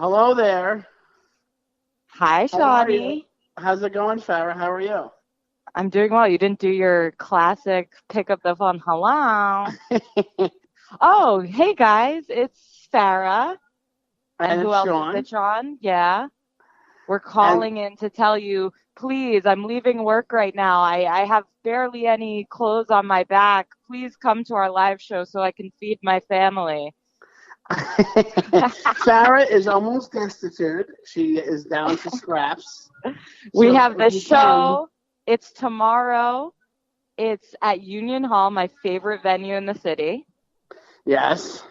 Hello there. Hi, Shawnee. How's it going, Farrah? How are you? I'm doing well. You didn't do your classic pick up the phone. Hello. Oh, hey guys, it's Farrah. And who else Sean. is it, Sean? Yeah. We're calling in to tell you, please, I'm leaving work right now. I have barely any clothes on my back. Please come to our live show so I can feed my family. Farrah is almost destitute. She is down to scraps. We have the show. It's tomorrow. It's at Union Hall, my favorite venue in the city. Yes.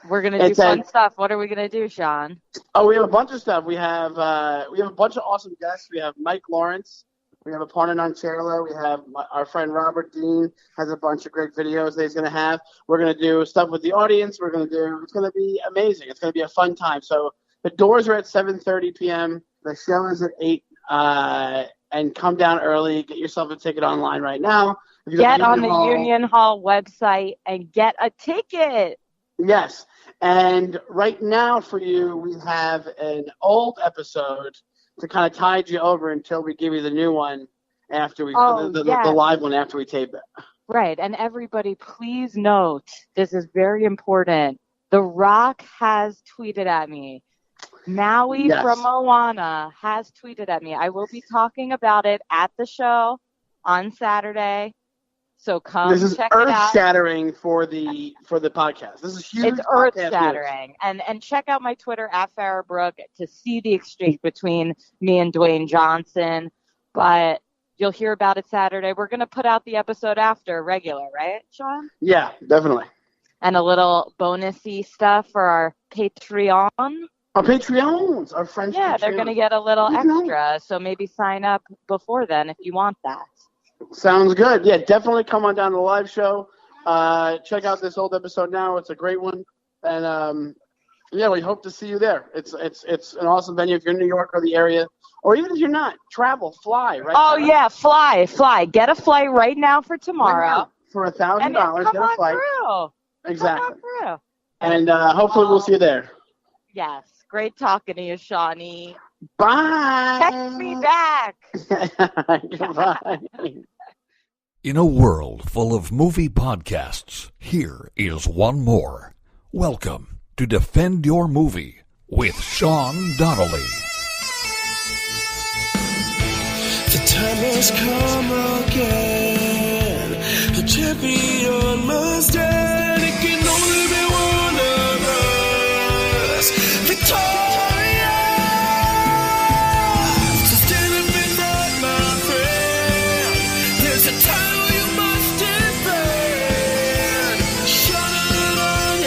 We're going to do fun stuff. What are we going to do, Sean? Oh, we have a bunch of stuff. We have a bunch of awesome guests. We have Mike Lawrence. We have Aparna Nancherla. We have our friend Robert Dean has a bunch of great videos that he's going to have. We're going to do stuff with the audience. It's going to be amazing. It's going to be a fun time. So the doors are at 7:30 p.m. The show is at 8. And come down early. Get yourself a ticket online right now. Get on the Union Hall website and get a ticket. Yes. And right now for you, we have an old episode to kind of tide you over until we give you the new one after we the live one after we tape it. Right. And everybody, please note, this is very important. The Rock has tweeted at me. Maui from Moana has tweeted at me. I will be talking about it at the show on Saturday. So come check it out. This is earth-shattering for the podcast. This is huge. It's earth-shattering. And check out my Twitter, @FarrahBrook, to see the exchange between me and Dwayne Johnson. But you'll hear about it Saturday. We're going to put out the episode after regular, right, Sean? Yeah, definitely. And a little bonusy stuff for our Patreon. Our Patreons, our friends. Yeah, they're going to get a little extra. So maybe sign up before then if you want that. Sounds good. Yeah, definitely come on down to the live show. Check out this old episode now. It's a great one. And, we hope to see you there. It's an awesome venue if you're in New York or the area. Or even if you're not, travel, fly. Right? Oh, yeah, fly. Get a flight right now for tomorrow. Right now, for $1,000, get a flight. Through. Exactly. Come on through. And hopefully we'll see you there. Yes. Great talking to you, Shawnee. Bye. Text me back. Goodbye. In a world full of movie podcasts, here is one more. Welcome to Defend Your Movie with Sean Donnelly. The time has come again. The champion must stand. It can only be one of us. Victoria! So stand up and fight, my friend. There's a title you must defend. Shut it on,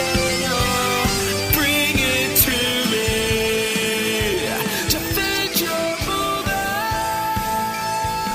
bring it to me. Defend your movie.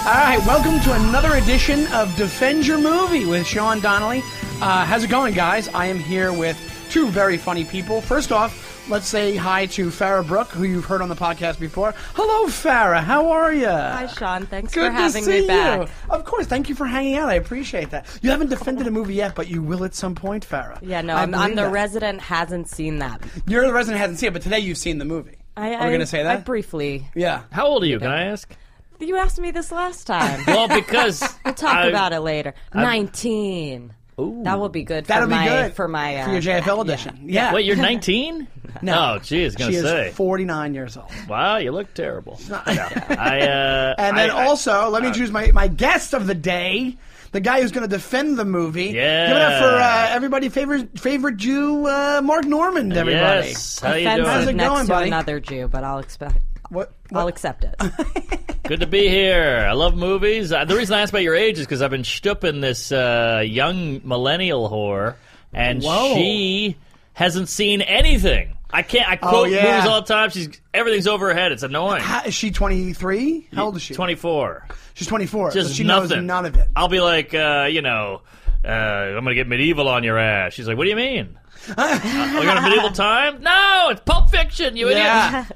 All right, welcome to another edition of Defend Your Movie with Sean Donnelly. How's it going, guys? I am here with two very funny people. First off, let's say hi to Farrah Brook, who you've heard on the podcast before. Hello, Farrah. How are you? Hi, Sean. Thanks Good for having to see me back. You. Of course. Thank you for hanging out. I appreciate that. You haven't defended a movie yet, but you will at some point, Farrah. Yeah, no, I'm the resident hasn't seen that. You're the resident hasn't seen it, but today you've seen the movie. Are we going to say that? I briefly. Yeah. How old are you? Can I ask? You asked me this last time. Well, because we'll talk about it later. 19. Ooh. That will be good. That'll be good for my your JFL edition. Yeah. Wait, you're 19? No. Oh, geez, she is 49 years old. Wow, you look terrible. And then also, let me introduce my guest of the day. The guy who's going to defend the movie. Yeah. Give it up for everybody's favorite Jew, Mark Normand, everybody. Yes. How you doing? How's it next going, to buddy? another Jew, but I'll expect. I'll accept it. Good to be here. I love movies. The reason I asked about your age is because I've been shtupping this young millennial whore, and she hasn't seen anything. I quote movies all the time. Everything's over her head. It's annoying. Is she 23? How old is she? 24. She's 24. Just so she nothing. knows none of it. I'll be like, I'm going to get medieval on your ass. She's like, what do you mean? We're going to medieval time? No, it's Pulp Fiction, you idiot.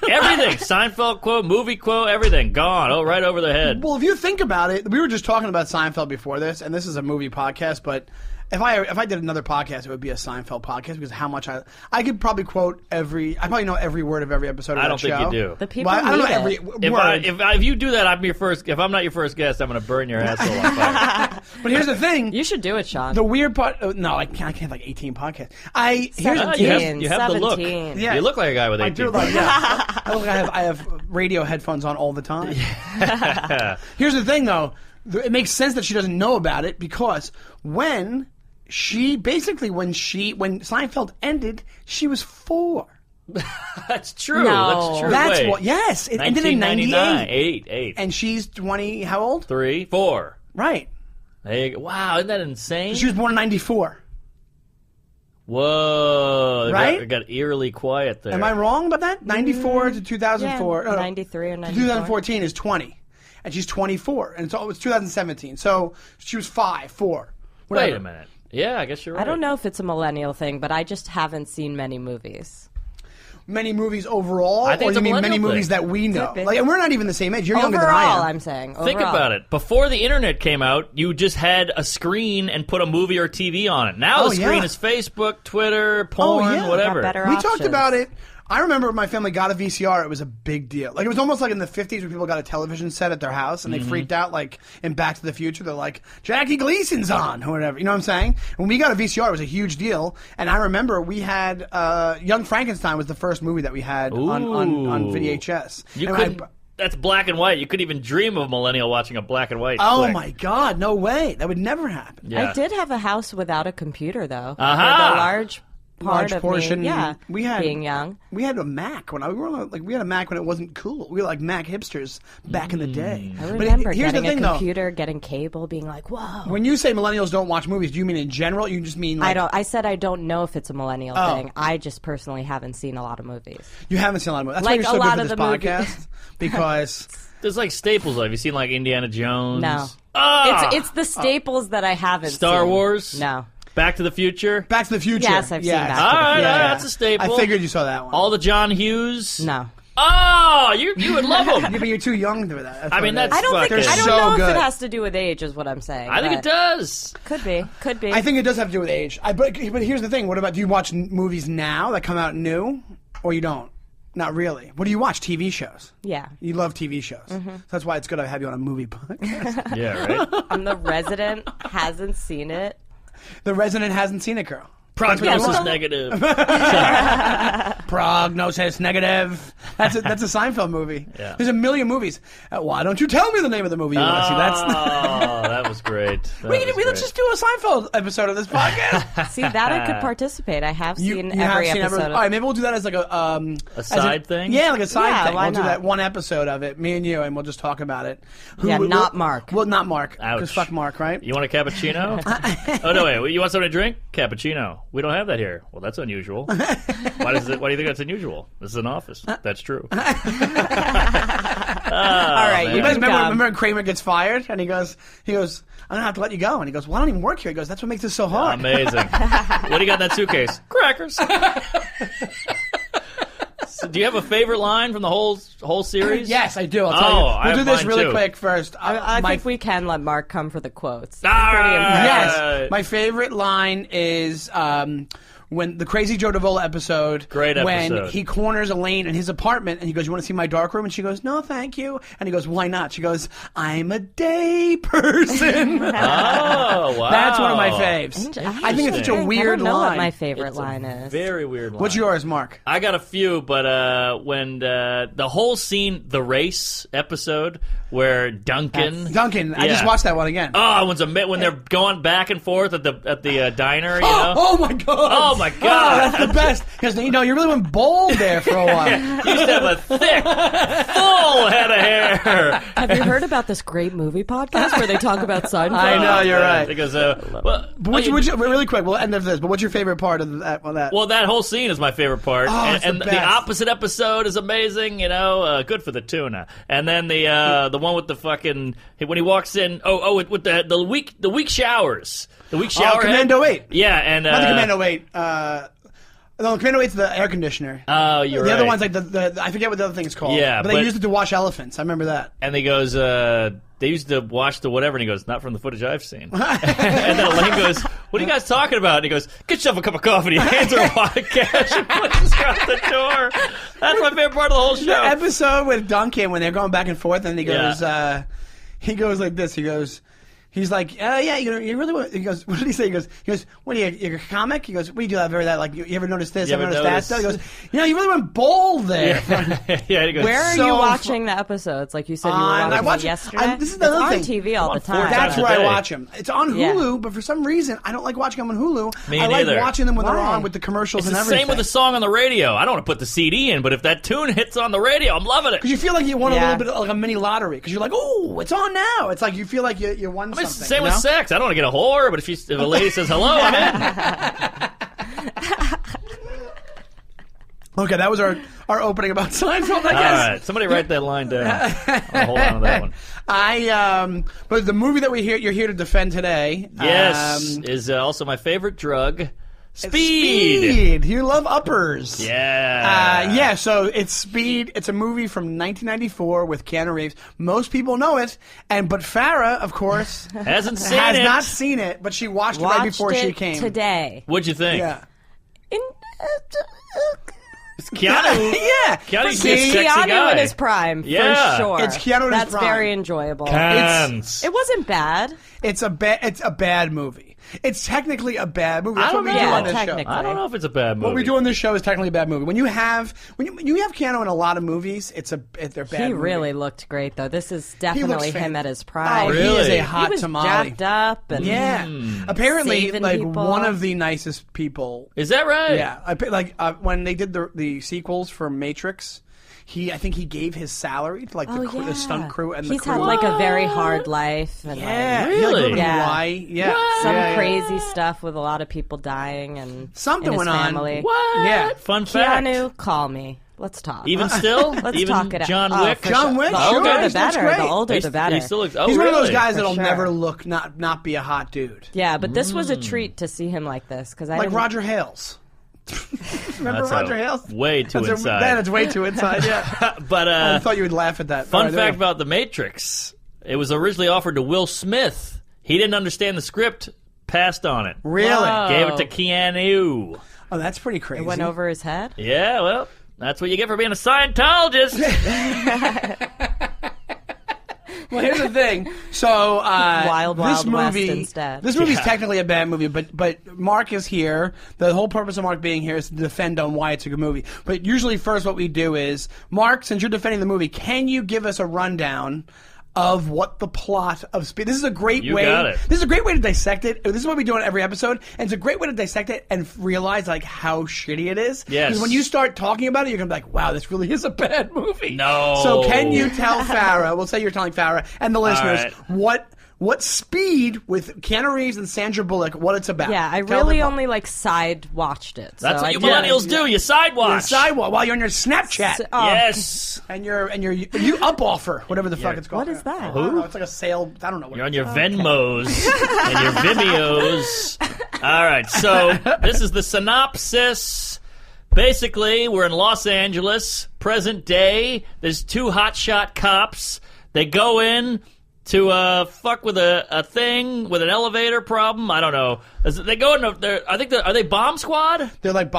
Everything. Seinfeld quote, movie quote, everything. Gone. Oh, right over the head. Well, if you think about it, we were just talking about Seinfeld before this, and this is a movie podcast, but If I did another podcast, it would be a Seinfeld podcast because how much I could probably quote I probably know every word of every episode of that show. I don't think you do. The people I don't know need every it. word. If you do that, I'm your first. If I'm not your first guest, I'm going to burn your asshole on fire. But here's the thing. You should do it, Sean. The weird part. No, I can't have like 18 podcasts. You have the look. 17. Yeah. You look like a guy with 18. I do like I have radio headphones on all the time. Here's the thing, though. It makes sense that she doesn't know about it because when Seinfeld ended, she was 4. That's true. No. That's true. That's Wait. what. Yes, it ended in 98. Eight. And she's 20. How old? 3, 4. Right. There you go. Wow, isn't that insane? She was born in 94. Whoa. Right? It got eerily quiet there. Am I wrong about that? 94 to 2004. Yeah, No, 93 or 94. 2014 is 20. And she's 24. And so it's 2017. So she was 5, 4. Whatever. Wait a minute. Yeah, I guess you're right. I don't know if it's a millennial thing, but I just haven't seen many movies. Many movies overall, I think or it's a you mean many millennial movies thing. that we know? Could be. Like, and we're not even the same age. You're younger than I Overall, am. I'm saying. Think Overall. about it. Before the internet came out, you just had a screen and put a movie or TV on it. Now the screen is Facebook, Twitter, porn, whatever. Got better We talked options. about it. I remember when my family got a VCR, it was a big deal. Like, it was almost like in the 50s when people got a television set at their house and they freaked out, like, in Back to the Future. They're like, Jackie Gleason's on, or whatever. You know what I'm saying? When we got a VCR, it was a huge deal. And I remember we had Young Frankenstein was the first movie that we had on VHS. You And couldn't. That's black and white. You couldn't even dream of a millennial watching a black and white. Oh, flick. my God. No way. That would never happen. Yeah. I did have a house without a computer, though. Aha! For the large Large portion. Me, yeah, we had being young. We had a Mac when we had a Mac when it wasn't cool. We were like Mac hipsters back in the day. I remember but here's getting the thing, a computer, getting cable, being like, "Whoa!" When you say millennials don't watch movies, do you mean in general? You just mean like, I don't. I said I don't know if it's a millennial thing. I just personally haven't seen a lot of movies. You haven't seen a lot of movies. That's Like, why you're so a lot good of for this the podcast because There's like staples. Have you seen like Indiana Jones? No. Ah! It's the staples that I haven't Star seen. Wars? No. Back to the Future? Back to the Future. Yes, I've seen Back to the All right, Future. that's a staple. I figured you saw that one. All the John Hughes? No. Oh, you would love Yeah, them. but you're too young for that. I mean, that's I don't think. fucking- I don't so know good. if it has to do with age, is what I'm saying. I think it but does. Could be. Could be. I think it does have to do with age. But here's the thing. What about, do you watch movies now that come out new, or you don't? Not really. What do you watch? TV shows? Yeah. You love TV shows. So that's why it's good to have you on a movie podcast. Yeah, right? And the resident hasn't seen it. The resident hasn't seen it, girl. Prognosis negative. Prognosis negative. That's a Seinfeld movie. Yeah. There's a million movies. Why don't you tell me the name of the movie you want to see? That's That was great. let's just do a Seinfeld episode of this podcast. See, that I could participate. I have seen You have every seen episode. All right, maybe we'll do that as like a side thing? Yeah, like a side Yeah, thing. why We'll do not? that one episode of it, me and you, and we'll just talk about it. Yeah, not Mark. Well, not Mark. Ouch. Because fuck Mark, right? You want a cappuccino? Oh, no, wait. You want something to drink? Cappuccino. We don't have that here. Well, that's unusual. Why do you think that's unusual? This is an office. That's true. All right, man. you You can guys remember come. when Kramer gets fired and he goes, I'm gonna have to let you go, and he goes, well, I don't even work here. He goes, that's what makes this so hard. Amazing. What do you got in that suitcase? Crackers. So do you have a favorite line from the whole series? Yes, I do. I'll tell you. I We'll do have this mine really too. quick first. I My- think we can let Mark come for the quotes. It's All pretty right. impressive. Yes, my favorite line is when the Crazy Joe Davola episode. Great When episode. he corners Elaine in his apartment and he goes, "You want to see my dark room?" And she goes, "No, thank you." And he goes, "Why not?" She goes, "I'm a day person." Oh, wow. That's one of my faves. I think it's such a Interesting. weird I don't know line. what my favorite It's a line is. very weird line. What's yours, Mark? I got a few, but when the whole scene, the race episode, where Duncan, I just Yeah. watched that one again. Oh, when they're going back and forth at the diner, you know. Oh my god! Oh, my God. That's the best because you really went bold there for a while. You used to have a thick, full head of hair. Have you heard about this great movie podcast where they talk about Seinfeld? I know, you're right. Because well, But really quick, we'll end with this. But what's your favorite part of that? well, that whole scene is my favorite part, Oh, it's and the the best. opposite episode is amazing. You know, good for the tuna. And then the one with the fucking when he walks in. With the weak showers. The weak shower. Commando 8. Yeah, and Not the Commando 8. No, Commando 8's the air conditioner. Oh, you're the right. other one's like the I forget what the other thing's called. Yeah, but they but- used it to wash elephants. I remember that. And he goes, they used to watch the whatever, and he goes, not from the footage I've seen. And then Elaine goes, what are you guys talking about? And he goes, get yourself a cup of coffee. And he hands her a wad of cash and pushes her out the door. That's my favorite part of the whole show. The episode with Duncan when they're going back and forth, and he goes, he goes like this. He's like, yeah, you really want... He goes, what did he say? He goes, what are you, you're a comic? He goes, what do you do? Ever that? Like, you ever notice this? You ever ever notice that? notice- Stuff? He goes, you really went bold there. Yeah, he goes, Where are So you watching the episodes? Like you said, you were I watching watch it yesterday. This is the it's other on thing. TV all I'm the on 4 time. That's times where a day. I watch them. It's on Yeah. Hulu, but for some reason, I don't like watching them on Hulu. Me I like neither. watching them when they're Why? on with the commercials It's and the everything. same with a song on the radio. I don't want to put the CD in, but if that tune hits on the radio, I'm loving it. Because you feel like you won a Yeah. little bit of like a mini lottery. Because you're like, oh, it's on now. It's like you feel like you won I mean, something. it's the same you with know? sex. I don't want to get a whore, but if a lady says hello, I'm in. Okay, that was our opening about Seinfeld, I All guess. right, somebody write that line down. I'll hold on to that one. But the movie that you're here to defend today. Yes, is also my favorite drug. Speed. Speed. You love uppers. Yeah. Yeah, so it's Speed. It's a movie from 1994 with Keanu Reeves. Most people know it, but Farrah, of course, Hasn't seen has it. not seen it, but she watched it Watched right before it she came. today. What'd you think? Yeah. It's Keanu. Yeah. Keanu's See, a sexy Keanu guy. in his prime, Yeah. for sure. It's Keanu in his That's prime. very enjoyable. Cans. It wasn't bad. It's a bad movie. It's technically a bad movie. That's I don't what we know. do on this technically. show. I don't know if it's a bad movie. What we do on this show is technically a bad movie. When you have Keanu in a lot of movies, they're bad. He movie. really looked great, though. This is He definitely looks him fan- at his prime. Oh, Really? he is a He hot was tamale. jacked up and Yeah. Apparently, saving like people. one of the nicest people. Is that right? Yeah. When they did the sequels for Matrix, I think he gave his salary to the stunt crew and the he's crew. had like a very hard life and yeah, like, he Really? lived in Yeah. Hawaii. Yeah, some Yeah, yeah. crazy stuff with a lot of people dying and Something in his went on. family. What? Yeah. Fun fact. Keanu, call me. Let's talk. Even still? Let's Even talk it out. John Oh, Wick? for John sure. Wick, The sure. older He the looks better. great. The older the better. He still looks. He's one of those really? guys For that'll sure. never look not be a hot dude. Yeah, but this was a treat to see him like this because I Like didn't, Roger Hales. Remember That's Roger Hales? way too inside. That's way too inside. Yeah. But I thought you would laugh at that. fun All right, there fact you go. about The Matrix: it was originally offered to Will Smith. He didn't understand the script, passed on it. Really? Whoa. Gave it to Keanu. Oh, that's pretty crazy. it went over his head. Yeah, well, that's what you get for being a Scientologist. Well, here's the thing. So, Wild this West movie, instead. This movie's technically a bad movie, but Mark is here. The whole purpose of Mark being here is to defend on why it's a good movie. But usually, first, what we do is, Mark, since you're defending the movie, can you give us a rundown of what the plot of Speed? This is a great You way. got it. This is a great way to dissect it. This is what we do on every episode, and it's a great way to dissect it and realize like how shitty it is. Yes. Because when you start talking about it, you're gonna be like, "Wow, this really is a bad movie." No. So can you tell Farrah? We'll say you're telling Farrah and the listeners right. what Speed with Keanu Reeves and Sandra Bullock, what it's about. Yeah, I Tell really them only like side watched it. That's so what I you didn't- millennials do. You sidewatch. the sidewalk while you're on your Snapchat. Oh, Yes. And you up offer, whatever the fuck it's called. What is that? I don't know. It's like a sale. I don't know what You're on your Venmos and your Vimeos. All right, so this is the synopsis. Basically, we're in Los Angeles, present day. There's two hotshot cops. They go in to fuck with a thing with an elevator problem. I don't know. They go into. Are they bomb squad? They're like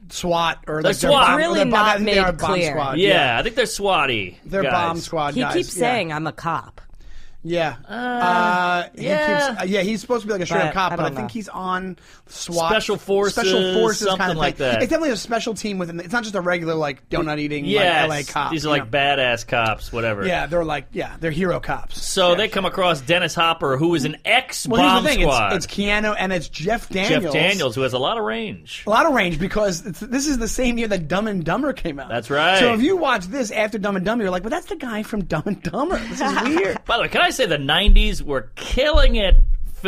SWAT or They're like SWAT. bomb, Really they're bomb, I not think they are made bomb clear. squad. Yeah, I think they're SWAT-y They're guys. bomb squad He guys. keeps saying I'm a cop. Yeah. yeah. He's supposed to be like a straight up But cop, I but I don't think know. he's on SWAT. Special forces, kind something of like thing. that. It's definitely a special team within. It's not just a regular like donut eating Yes, like LA cop. these are you like know? badass cops, whatever. Yeah, they're hero cops. So they come across Dennis Hopper, who is an Well, ex-bomb here's the thing. squad. It's Keanu and it's Jeff Daniels. Jeff Daniels, who has a lot of range. A lot of range because this is the same year that Dumb and Dumber came out. That's right. So if you watch this after Dumb and Dumber, you're like, well, that's the guy from Dumb and Dumber. This is weird. By the way, can I say the 90s were killing it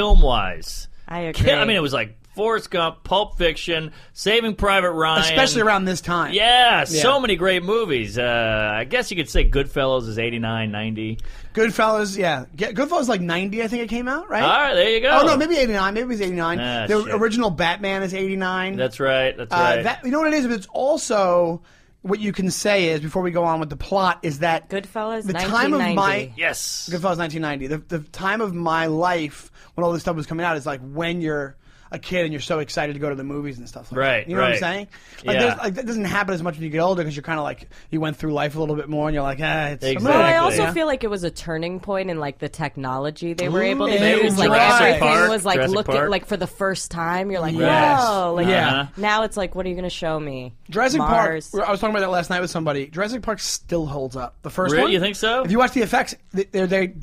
film-wise? I agree. I mean, it was like Forrest Gump, Pulp Fiction, Saving Private Ryan. Especially around this time. Yeah, so many great movies. I guess you could say Goodfellas is 89, 90. Goodfellas, yeah. Goodfellas like 90, I think it came out, right? All right, there you go. Oh, no, maybe 89. Maybe it was 89. Ah, the shit. original Batman is 89. That's right, that's right. You know what it is? But it's also, what you can say is, before we go on with the plot, is that Goodfellas, the time of 1990. my... Yes. Goodfellas 1990. The time of my life when all this stuff was coming out is like when you're a kid and you're so excited to go to the movies and stuff like Right, that. You know what I'm saying? Like, that doesn't happen as much when you get older because you're kind of like, you went through life a little bit more and you're like, it's... Exactly. Well, I also Yeah. feel like it was a turning point in like the technology they were able to Ooh, use. Like Jurassic everything Park, was like Jurassic looking Park. like for the first time. You're like, Yes. whoa! Like Yeah. now it's like, what are you going to show me? Jurassic Mars. Park, I was talking about that last night with somebody. Jurassic Park still holds up. The first Really? one? You think so? If you watch the effects, they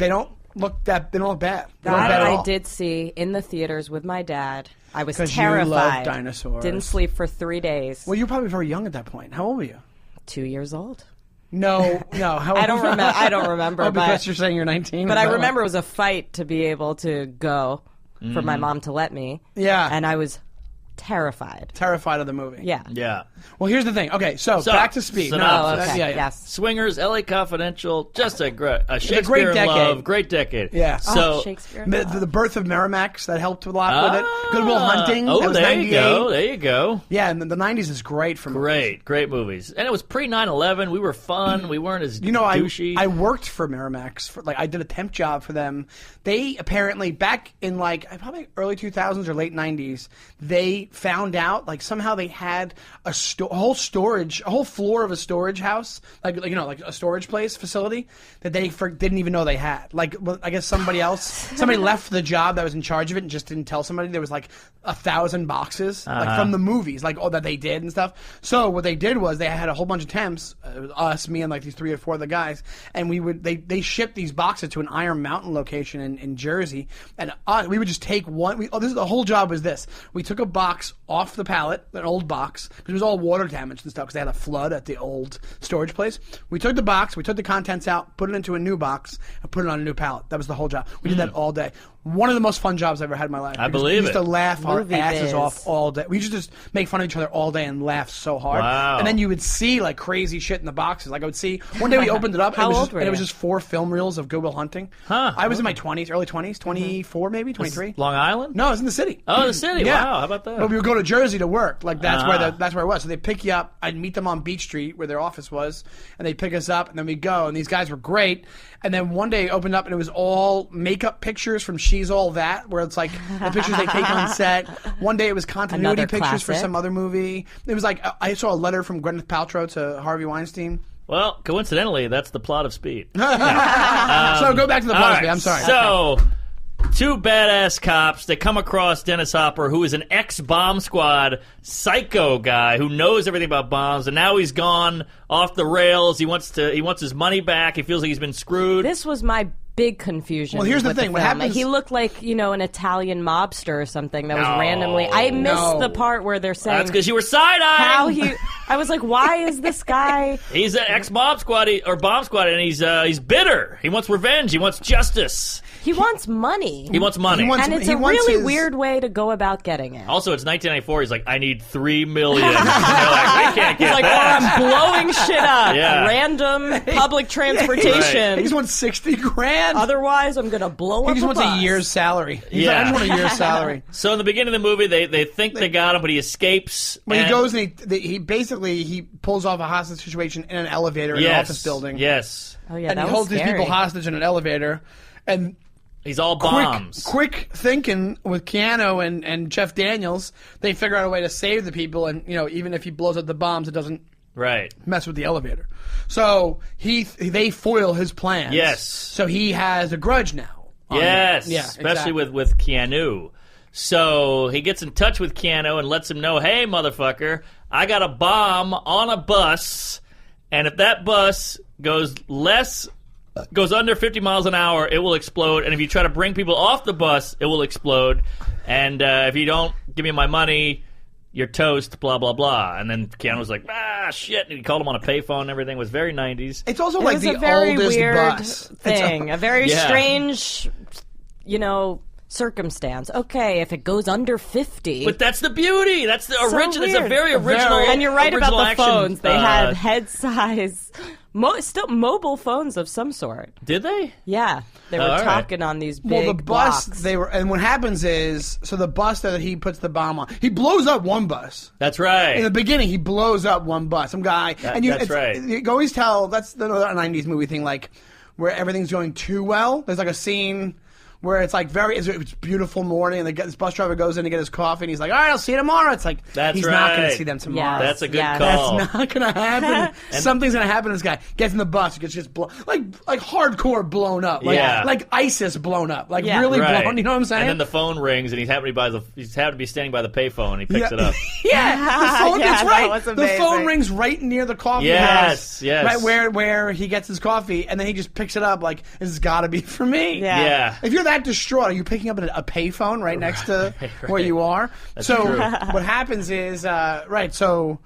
don't look bad. They don't look bad. They don't look That bad at I all. did see in the theaters with my dad. I was 'Cause you terrified. love dinosaurs. Didn't sleep for 3 days. Well, you're probably very young at that point. How old were you? 2 years old. No. How I don't remember. I don't remember. Oh, because but you're saying you're 19. but I remember it was a fight to be able to go for my mom to let me. Yeah. And I was terrified. Terrified of the movie. Yeah. Yeah. Well, here's the thing. Okay, so back to Speed. synopsis. Oh, okay. yeah. Yes. Swingers, L.A. Confidential, just a Shakespeare great in decade. Love, great decade. Yeah. So Shakespeare. The birth of Miramax, that helped a lot with it. Good Will Hunting. Oh, that was there 98. you go. There you go. Yeah, and the 90s is great for movies. Great movies. And it was pre 9/11. We were fun. We weren't as douchey. I worked for Miramax. I did a temp job for them. They apparently, back in probably early 2000s or late 90s, they found out somehow they had a whole floor of a storage house, like a storage place facility that they didn't even know they had. I guess somebody left the job that was in charge of it and just didn't tell somebody. There was 1,000 boxes from the movies, that they did and stuff. So what they did was they had a whole bunch of temps, us, me, and these 3 or 4 of the guys, and they shipped these boxes to an Iron Mountain location in Jersey, and we would just take one. The whole job was this: we took a box off the pallet, an old box, because it was all water damaged and stuff because they had a flood at the old storage place. We took the box, we took the contents out, put it into a new box, and put it on a new pallet. That was the whole job. We did that all day. One of the most fun jobs I've ever had in my life. I because believe we used it. to laugh our Movie asses biz. off all day. We used to just make fun of each other all day and laugh so hard. Wow. And then you would see crazy shit in the boxes. I would see one day we opened it up How and, old were it was you? just 4 film reels of Good Will Hunting. Huh. I was in my 20s, early 20s, 24 maybe, 23. Long Island? No, I was in the city. Oh, the city. Yeah. Wow, how about that? But we would go to Jersey to work. That's where it was. So they pick you up. I'd meet them on Beach Street where their office was, and they'd pick us up, and then we'd go. And these guys were great. And then one day it opened up, and it was all makeup pictures from She's All That, where it's the pictures they take on set. One day it was continuity Another pictures for classic. some other movie. It was I saw a letter from Gwyneth Paltrow to Harvey Weinstein. Well, coincidentally, that's the plot of Speed. So go back to the plot. All right, I'm sorry. So, 2 badass cops, they come across Dennis Hopper, who is an ex-bomb squad psycho guy who knows everything about bombs, and now he's gone off the rails. He wants his money back. He feels like he's been screwed. This was my big confusion. Well, here's the with thing. What film. happens- He looked like an Italian mobster or something that was randomly. I missed the part where they're saying That's because you were side-eyeing. how he. I was like, why is this guy? He's an ex-mob squad or bomb squad, and he's bitter. He wants revenge. He wants justice. He wants money. He wants money. And it's he a wants really his- weird way to go about getting it. Also, it's 1994. He's like, I need $3 million. And they're like, we can't get He's like, or that. I'm blowing shit up. Yeah. Random public transportation. He just wants $60,000. Otherwise, I'm gonna blow He up just a wants a bus. year's salary. He's Yeah. like, I just want a year's salary. So in the beginning of the movie, they think they got him, but he escapes. When he and- goes and he pulls off a hostage situation in an elevator in an Yes, office building. Yes. Oh yeah, And that he was holds these scary. people hostage in an elevator. And He's all bombs. quick thinking with Keanu and Jeff Daniels, they figure out a way to save the people. And even if he blows up the bombs, it doesn't Right. mess with the elevator. So they foil his plans. Yes. So he has a grudge now. on Yes. them. Yeah, Especially exactly. with Keanu. So he gets in touch with Keanu and lets him know, hey, motherfucker, I got a bomb on a bus, and if that bus goes under 50 miles an hour, it will explode. And if you try to bring people off the bus, it will explode. And if you don't give me my money, you're toast, blah, blah, blah. And then Keanu was like, shit. And he called him on a payphone and everything. It was very 90s. It's also It like was the a very oldest weird bus. thing, a very Yeah. strange, circumstance. Okay, if it goes under 50. But that's the beauty. That's the So original. It's a weird. very original. And you're right about original the action, phones. They had head size, still mobile phones of some sort. Did they? Yeah, they were all right. talking on these big Well, the bus blocks. and what happens is, so the bus that he puts the bomb on, he blows up one bus. That's right. In the beginning, he blows up one bus. Some guy, and that's right. You can always tell that's the '90s movie thing, where everything's going too well. There's a scene where it's like it's beautiful morning, and this bus driver goes in to get his coffee, and he's like, all right, I'll see you tomorrow. It's like, he's not going to see them tomorrow. Yes. That's a good call. That's not going to happen. Something's going to happen to this guy. Gets in the bus, gets just like hardcore blown up. Like ISIS blown up. Like really blown, you know what I'm saying? And then the phone rings, and he's happened to be standing by the payphone, and he picks it up. The phone, that's right. That was the amazing. phone rings right near the coffee house. Yes. Right where he gets his coffee, and then he just picks it up like, this has got to be for me. Yeah. If you're that distraught, are you picking up a payphone right next to where you are? That's so true. what happens is, so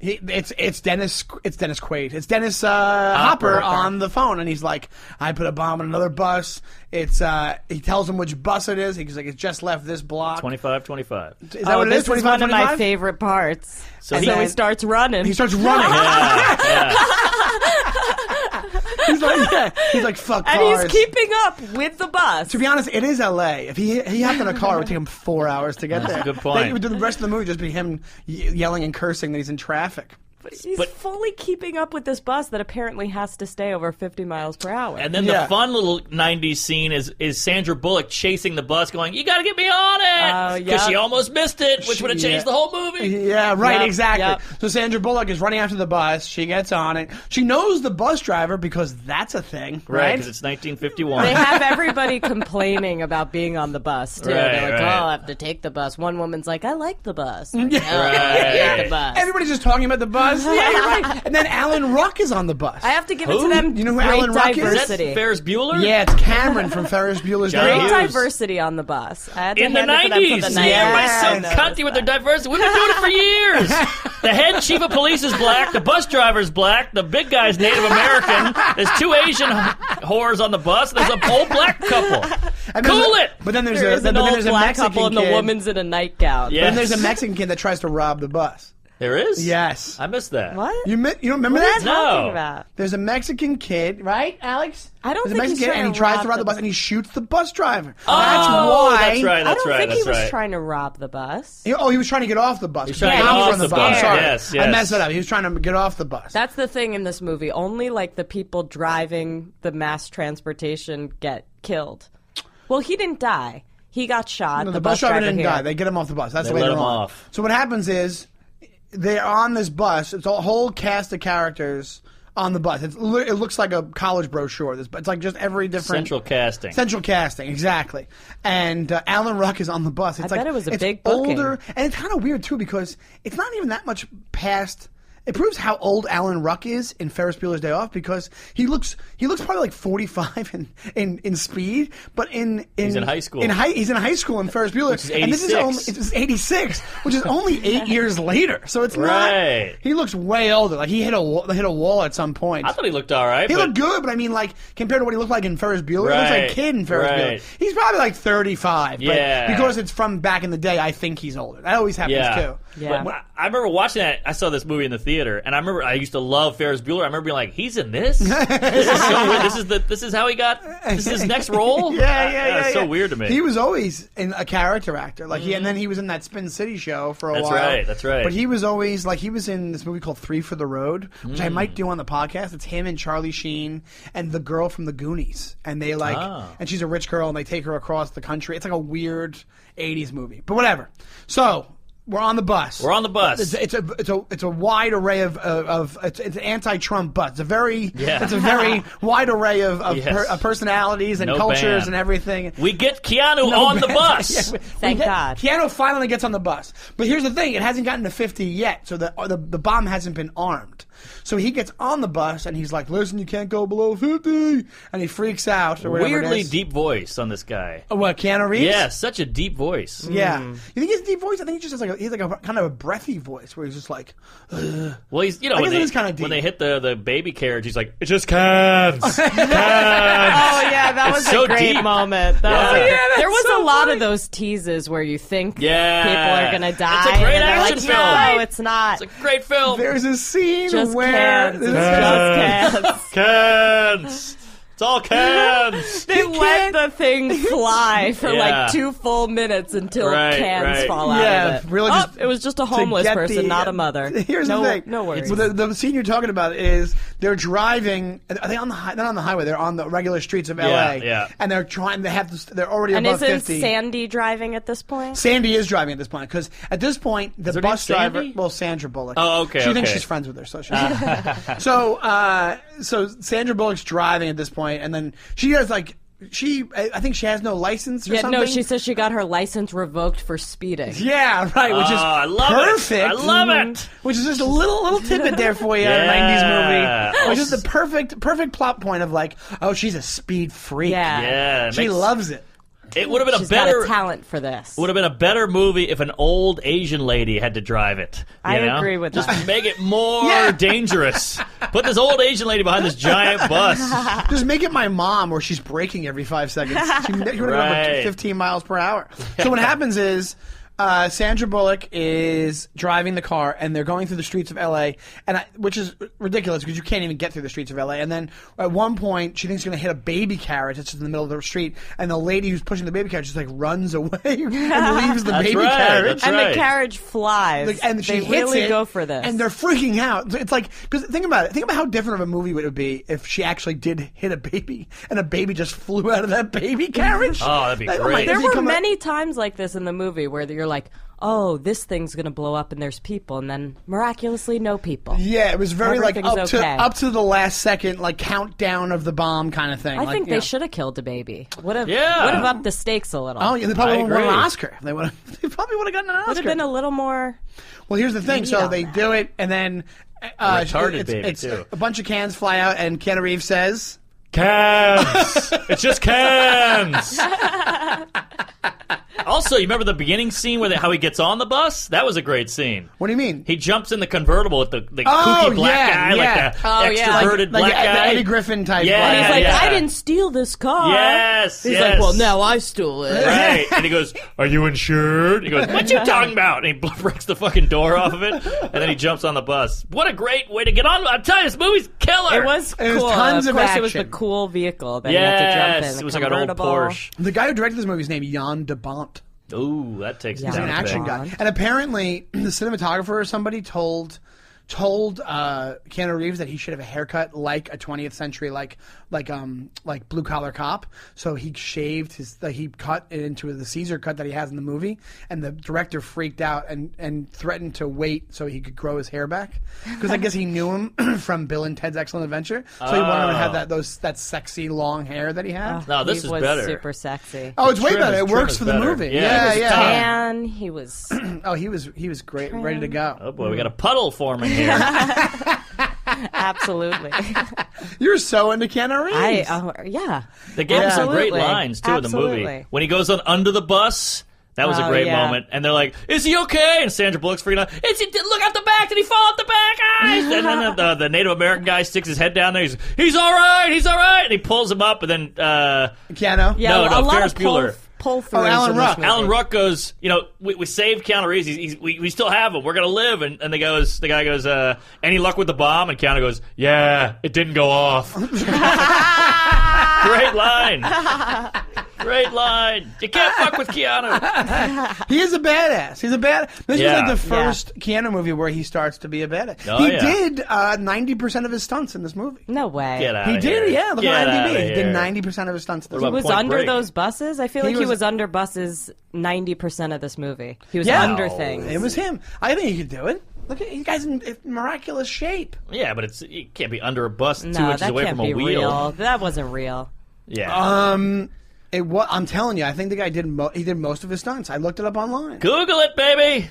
it's Dennis Quaid. It's Dennis Hopper on the phone, and he's like, I put a bomb on another bus. It's he tells him which bus it is. He's like, it's just left this block. 2525. Is that what it is? This is 25, one of 25? my favorite parts. So he starts running. He starts running. Yeah. He's like, fuck and cars. he's keeping up with the bus. To be honest, it is L.A. If he hopped in a car, it would take him 4 hours to get there. That's a good point. The rest of the movie would just be him yelling and cursing that he's in traffic. He's fully keeping up with this bus that apparently has to stay over 50 miles per hour. And then the fun little 90s scene is Sandra Bullock chasing the bus going, you got to get me on it! Because she almost missed it, which would have changed the whole movie. Yeah, right, exactly. Yep. So Sandra Bullock is running after the bus. She gets on it. She knows the bus driver because that's a thing, right? Because it's 1951. They have everybody complaining about being on the bus, too. Right, They're like, right. oh, I have to take the bus. One woman's like, I like the bus. Like, Yeah. no, I hate the bus. Everybody's just talking about the bus. Yeah, you're right. And then Alan Ruck is on the bus. I have to give it to them. You know who great Alan Ruck is? Is that diversity. Ferris Bueller? Yeah, it's Cameron from Ferris Bueller's John Day Great Off. Hughes. diversity on the bus. I had to In the hand it to them 90s. for the 90s. Everybody's so cunty with their diversity. We've been doing it for years. The head chief of police is black. The bus driver's black. The big guy's Native American. There's 2 Asian whores on the bus. There's an old black couple. But then there's There's a an old Mexican black couple and the kid. woman's in a nightgown. Yeah. Then there's a Mexican kid that tries to rob the bus. There is? Yes. I missed that. What? You don't remember What are that? you No. talking about? There's a Mexican kid, right, Alex? I don't There's think a Mexican he's kid, trying and he to tries rob to rob the the bus, and he shoots the bus driver. Oh, that's why. that's right. I That's don't right. think he That's was right. trying to rob the bus. He was trying to get off the bus. He was trying to get off the bus. Sorry. Yes. I messed it up. He was trying to get off the bus. That's the thing in this movie. Only like the people driving the mass transportation get killed. Well, he didn't die. He got shot. No, the bus driver didn't die. They get him off the bus. That's They later let him on. off. So what happens is they're on this bus. It's a whole cast of characters on the bus. It looks like a college brochure. It's like just every different Central casting. Central casting, exactly. And Alan Ruck is on the bus. It's I bet like, it was a it's big booking. older, and it's kind of weird too because it's not even that much past. It proves how old Alan Ruck is in Ferris Bueller's Day Off because he looks probably like 45 in speed, but he's in high school. He's in high school in Ferris Bueller, Which is and this is 86. it's 86, which is only 8 years later. So it's Right. not. He looks way older. Like he hit a wall at some point. I thought he looked all right. He but looked good, but I mean, like, compared to what he looked like in Ferris Bueller, he looks like a kid in Ferris Right. Bueller. He's probably like 35. Yeah. But because it's from back in the day, I think he's older. That always happens, too. Yeah. But I remember watching that. I saw this movie in the theater, and I remember I used to love Ferris Bueller. I remember being like, "He's in this. This is so weird. This is how he got. This is his next role. Yeah. It's so weird to me. He was always a character actor. Like and then he was in that Spin City show for a That's while. That's right. But he was always he was in this movie called 3 for the Road, which I might do on the podcast. It's him and Charlie Sheen and the girl from the Goonies, and they and she's a rich girl, and they take her across the country. It's like a weird 80s movie, but whatever. So. We're on the bus. It's a wide array of it's an anti-Trump bus. It's a very wide array of personalities and cultures and everything. We get Keanu on the bus. Thank God. Keanu finally gets on the bus. But here's the thing: it hasn't gotten to 50 yet, so the bomb hasn't been armed. So he gets on the bus and he's like, "Listen, you can't go below 50," and he freaks out. Or whatever Weirdly it is. deep voice on this guy. Oh, what, Keanu Reeves? Yeah, such a deep voice. Yeah. You think he has a deep voice? I think he just has he's like a kind of a breathy voice where he's just like. Well, he's I guess it is kind of deep. when they hit the baby carriage, he's like, "It just cans." Oh yeah, that was so a great deep. moment. There was so a lot funny. of those teases where you think people Yeah. are gonna die. It's a great and they're action like, film. No, it's not. It's a great film. There's a scene Just where cans. It's just cans. Cans. It's all cans. They let the thing fly for Yeah. like 2 full minutes until Right, cans right. fall out Yeah, of it. really Oh, just it was just a to homeless get person, not a mother. Here's no, the thing. No worries. Well, the scene you're talking about is they're driving. Are they on the not on the highway? They're on the regular streets of L.A. Yeah. And they're trying. They're already and above isn't 50. Sandy driving at this point? Sandy is driving at this point because at this point the her bus name driver, Sandy? well, Sandra Bullock. Oh, okay, She thinks okay. she's friends with her, so she. So Sandra Bullock's driving at this point, and then she has like. I think she has no license or something. No, she says she got her license revoked for speeding. Yeah, right, which is I love perfect. it. I love it. Which is just a little tidbit there for you in a Yeah. 90s movie. Which is the perfect plot point of like, oh, she's a speed freak. Yeah. Yeah. She loves it. It would have been She's a better got a talent for this. would have been a better movie if an old Asian lady had to drive it. I you know? agree with Just that. make it more dangerous. Put this old Asian lady behind this giant bus. Just make it my mom where she's braking every 5 seconds. She would have Right. 15 miles per hour. So what happens is Sandra Bullock is driving the car, and they're going through the streets of L.A., which is ridiculous because you can't even get through the streets of L.A. And then at one point, she thinks she's going to hit a baby carriage that's in the middle of the street, and the lady who's pushing the baby carriage just like runs away and leaves the That's baby right, carriage. that's and right. the carriage flies. Like, and she they hits really it, go for this. and they're freaking out. It's like, because think about it. Think about how different of a movie it would be if she actually did hit a baby, and a baby just flew out of that baby carriage. Oh, that'd be Like, great. there if you were come out- many times like this in the movie where you're like, oh, this thing's going to blow up and there's people, and then miraculously no people. Yeah, it was very like Everything's okay. up to the last second, like countdown of the bomb kind of thing. I like, think you they know. should have killed the baby. Would have Yeah. upped the stakes a little. Oh, yeah, they probably I would have won an agree. Oscar. They probably would have gotten an Oscar. Would have been a little more. Well, here's the thing. meat So on they that. do it, and then retarded baby, it's too. a bunch of cans fly out, and Keanu Reeves says, Cans. It's just cans. Also, you remember the beginning scene where how he gets on the bus? That was a great scene. "What do you mean?" He jumps in the convertible with the Oh, kooky black yeah, guy, yeah. like the Oh, yeah. extroverted like black the guy. Eddie Griffin type. Yeah, black He's guy. like, yeah. I didn't steal this car. Yes, He's yes. like, well, now I stole it. Right. And he goes, are you insured? He goes, what you talking about? And he breaks the fucking door off of it, and then he jumps on the bus. What a great way to get on. I'm telling you, this movie's killer. It was It was cool. tons of of course, it was the action. cool vehicle that he had to jump in. Yes, the it was like an old convertible. Porsche. The guy who directed this movie is named Jan de Bont. Ooh, that takes it Yeah. He's down an a action bit. guy. And apparently, the cinematographer or somebody told Keanu Reeves that he should have a haircut like a 20th century, like blue collar cop. So he shaved he cut it into the Caesar cut that he has in the movie. And the director freaked out and threatened to wait so he could grow his hair back because I guess he knew him from Bill and Ted's Excellent Adventure. So he wanted him to have that sexy long hair that he had. No, this he is was better. super sexy. Oh, it's way Trim better. is- It trim works is for the better. movie. Yeah. Yeah, And he was Oh, he was great, ready to go. Oh, boy, we got a puddle forming here. absolutely. You're so into Keanu Reeves. Yeah. They gave him some great Absolutely. lines, too, in the movie. Absolutely. When he goes on under the bus, that was a Oh, great yeah. moment. And they're like, is he okay? And Sandra Bullock's freaking out. Look out the back. Did he fall out the back? And then the Native American guy sticks his head down there. He's all right. He's all right. And he pulls him up. And then Keanu. Yeah, No, a lot Ferris of Bueller. pull throughs. Alan in this Ruck. movie. Alan Ruck goes, we saved Keanu Reeves. We still have him. We're going to live. And the guy goes, any luck with the bomb? And Keanu goes, yeah, it didn't go off. Great line. Great line. You can't fuck with Keanu. He is a badass. He's a bad. This Yeah. is like the first Keanu movie where he starts to be a badass. Oh, he yeah. did 90% of his stunts in this movie. No way. Get out He of did, here. yeah. Look Get at outta IMDb. He did here. 90% of his stunts. In this What He movie. about was Point under Break? those buses. I feel like he was- was under buses 90% of this movie. He was Yeah. under things. It was him. I think he could do it. Look at you guys in miraculous shape. Yeah, but it can't be under a bus 2 No, inches that away can't from a be wheel. real. That wasn't real. Yeah. I'm telling you, I think the guy did most of his stunts. I looked it up online. Google it, baby.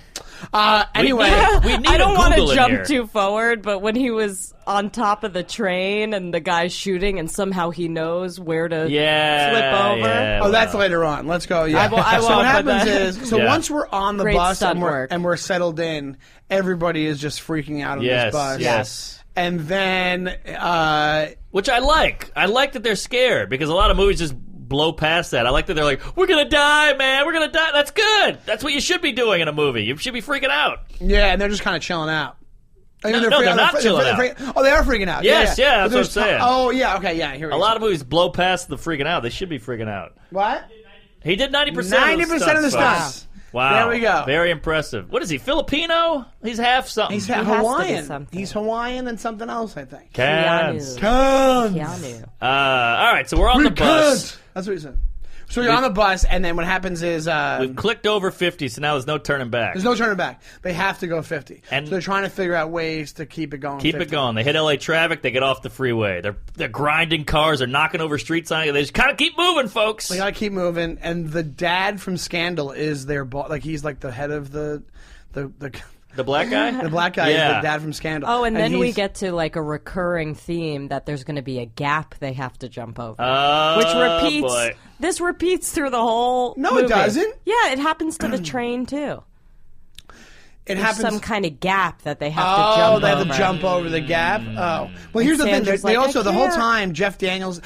Anyway, We need I don't want to jump too forward, but when he was on top of the train and the guy's shooting and somehow he knows where to flip over. Yeah, oh, that's wow. later on. Let's go. Yeah. I won't, so what but happens that- is, Yeah. once we're on the Great bus stunt and work. we're settled in, everybody is just freaking out on Yes, this bus. yes. And then, Which I like. I like that they're scared because a lot of movies just blow past that. I like that they're like, we're going to die, man. We're going to die. That's good. That's what you should be doing in a movie. You should be freaking out. yeah, and they're just kind of chilling out. No, they're not chilling out. Oh, they are freaking out. Yes, yeah, But that's what I'm saying. Oh, yeah, okay, yeah. Here A lot of movies blow past the freaking out. They should be freaking out. What? He did 90% 90% of the stunts. folks. Wow. There we go. Very impressive. What is he, Filipino? He's half something. He's has to be Hawaiian. something. He's Hawaiian and something else, I think. Cans. Keanu. All right, so we're on the bus. That's what he said. So you're on the bus, and then what happens is... We've clicked over 50, so now there's no turning back. There's no turning back. They have to go 50. And so they're trying to figure out ways to keep it going. Keep 50. it going. They hit LA traffic. They get off the freeway. They're grinding cars. They're knocking over street signs. They just kind of keep moving, folks. They gotta keep moving. And the dad from Scandal is their boss. Like he's like the head of the black guy. The black guy is the dad from Scandal. Oh, and then we get to like a recurring theme that there's going to be a gap they have to jump over, which repeats. Boy. This repeats through the whole. No, movie. it doesn't. Yeah, it happens to the train too. It There's happens. some kind of gap that they have to jump over. Oh, they have to jump over the gap. Oh, well, here's the thing. Sandra's They like, also I the whole can't. time Jeff Daniels'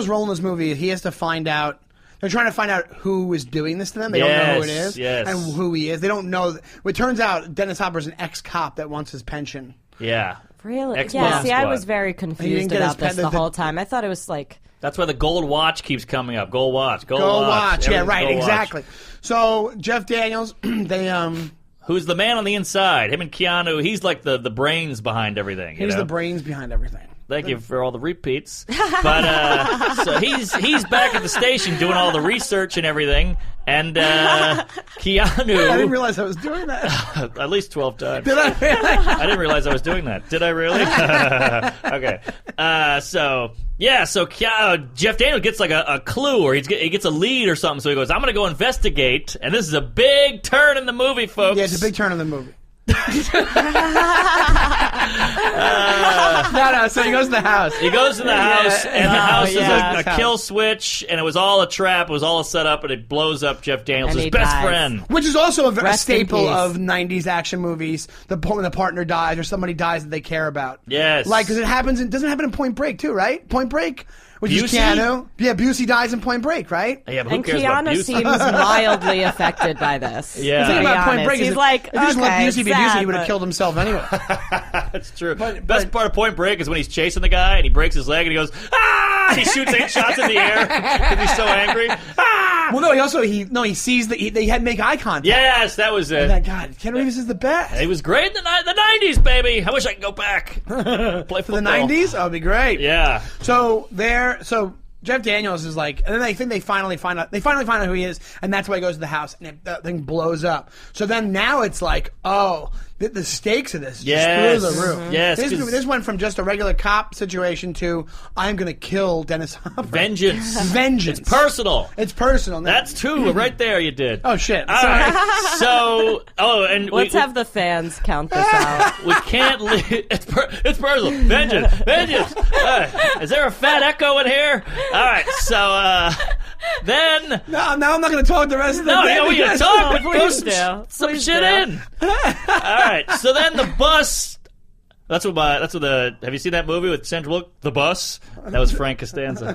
role in this movie. He has to find out. They're trying to find out who is doing this to them. They don't know who it is and who he is. They don't know. It turns out Dennis Hopper's an ex-cop that wants his pension. Yeah. Really? X-Bomb Yeah. See, I Squad. was very He didn't confused get his about this pen- the whole time. I thought it was like. That's why the gold watch keeps coming up. Gold watch. Gold Go watch. watch. Yeah, Everything's right. gold watch. Exactly. So Jeff Daniels, they Who's the man on the inside? Him and Keanu. He's like the brains behind everything. he's the brains behind everything. Thank you for all the repeats. But so he's back at the station doing all the research and everything. And Keanu. I didn't realize I was doing that. At least 12 times. Did I? I didn't realize I was doing that. Did I really? Okay. So Jeff Daniels gets like a clue, or he gets a lead or something. So he goes, "I'm going to go investigate." And this is a big turn in the movie, folks. Yeah, it's a big turn in the movie. No. So he goes to the house. He goes to the house, and the house is a house. kill switch, and it was all a trap. It was all a setup, and it blows up Jeff Daniels' And he best dies. friend. Which is also a Rest in staple peace. of 90s action movies. When the partner dies or somebody dies that they care about. Yes. Like, because it doesn't happen in Point Break, too, right? Point Break, which is Busey? Keanu. Yeah, Busey dies in Point Break, right? Yeah, but who And cares about Keanu Busey? seems mildly affected by this. Yeah. The thing To be about Point honest. Break is he's if, like, if you just let okay, Busey be sad, Busey, he would have but- killed himself anyway. That's true. Best part of Point Break is when he's chasing the guy and he breaks his leg and he goes, "Ah!" And he shoots 8 shots in the air because he's so angry. Ah! Well, no, he sees that they had make eye contact. Yes, that was it. And that, God, Ken Reeves is the best. He was great in the 90s, baby. I wish I could go back. Play For football. the 90s? That would be great. Yeah. So Jeff Daniels is like, and then I think they finally find out who he is, and that's why he goes to the house, and that thing blows up. So then now it's like, oh, the stakes of this is Yes. just through the roof. Yes, This 'cause- this went from just a regular cop situation to I'm going to kill Dennis Hopper. Vengeance. Vengeance. It's personal. It's personal. That's 2 right there. You did. Oh shit! All Sorry. right. So, and Let's have the fans count this out. we can't leave. It's personal. Vengeance. Is there a fat echo in here? All right. So then. No, now I'm not going to talk the rest of the No, day. yeah, we gotta because- talk, but please throw do. some Please shit do. in. All right. So then the bus. That's what the. Have you seen that movie with Sandra Bullock? The Bus. That was Frank Costanza.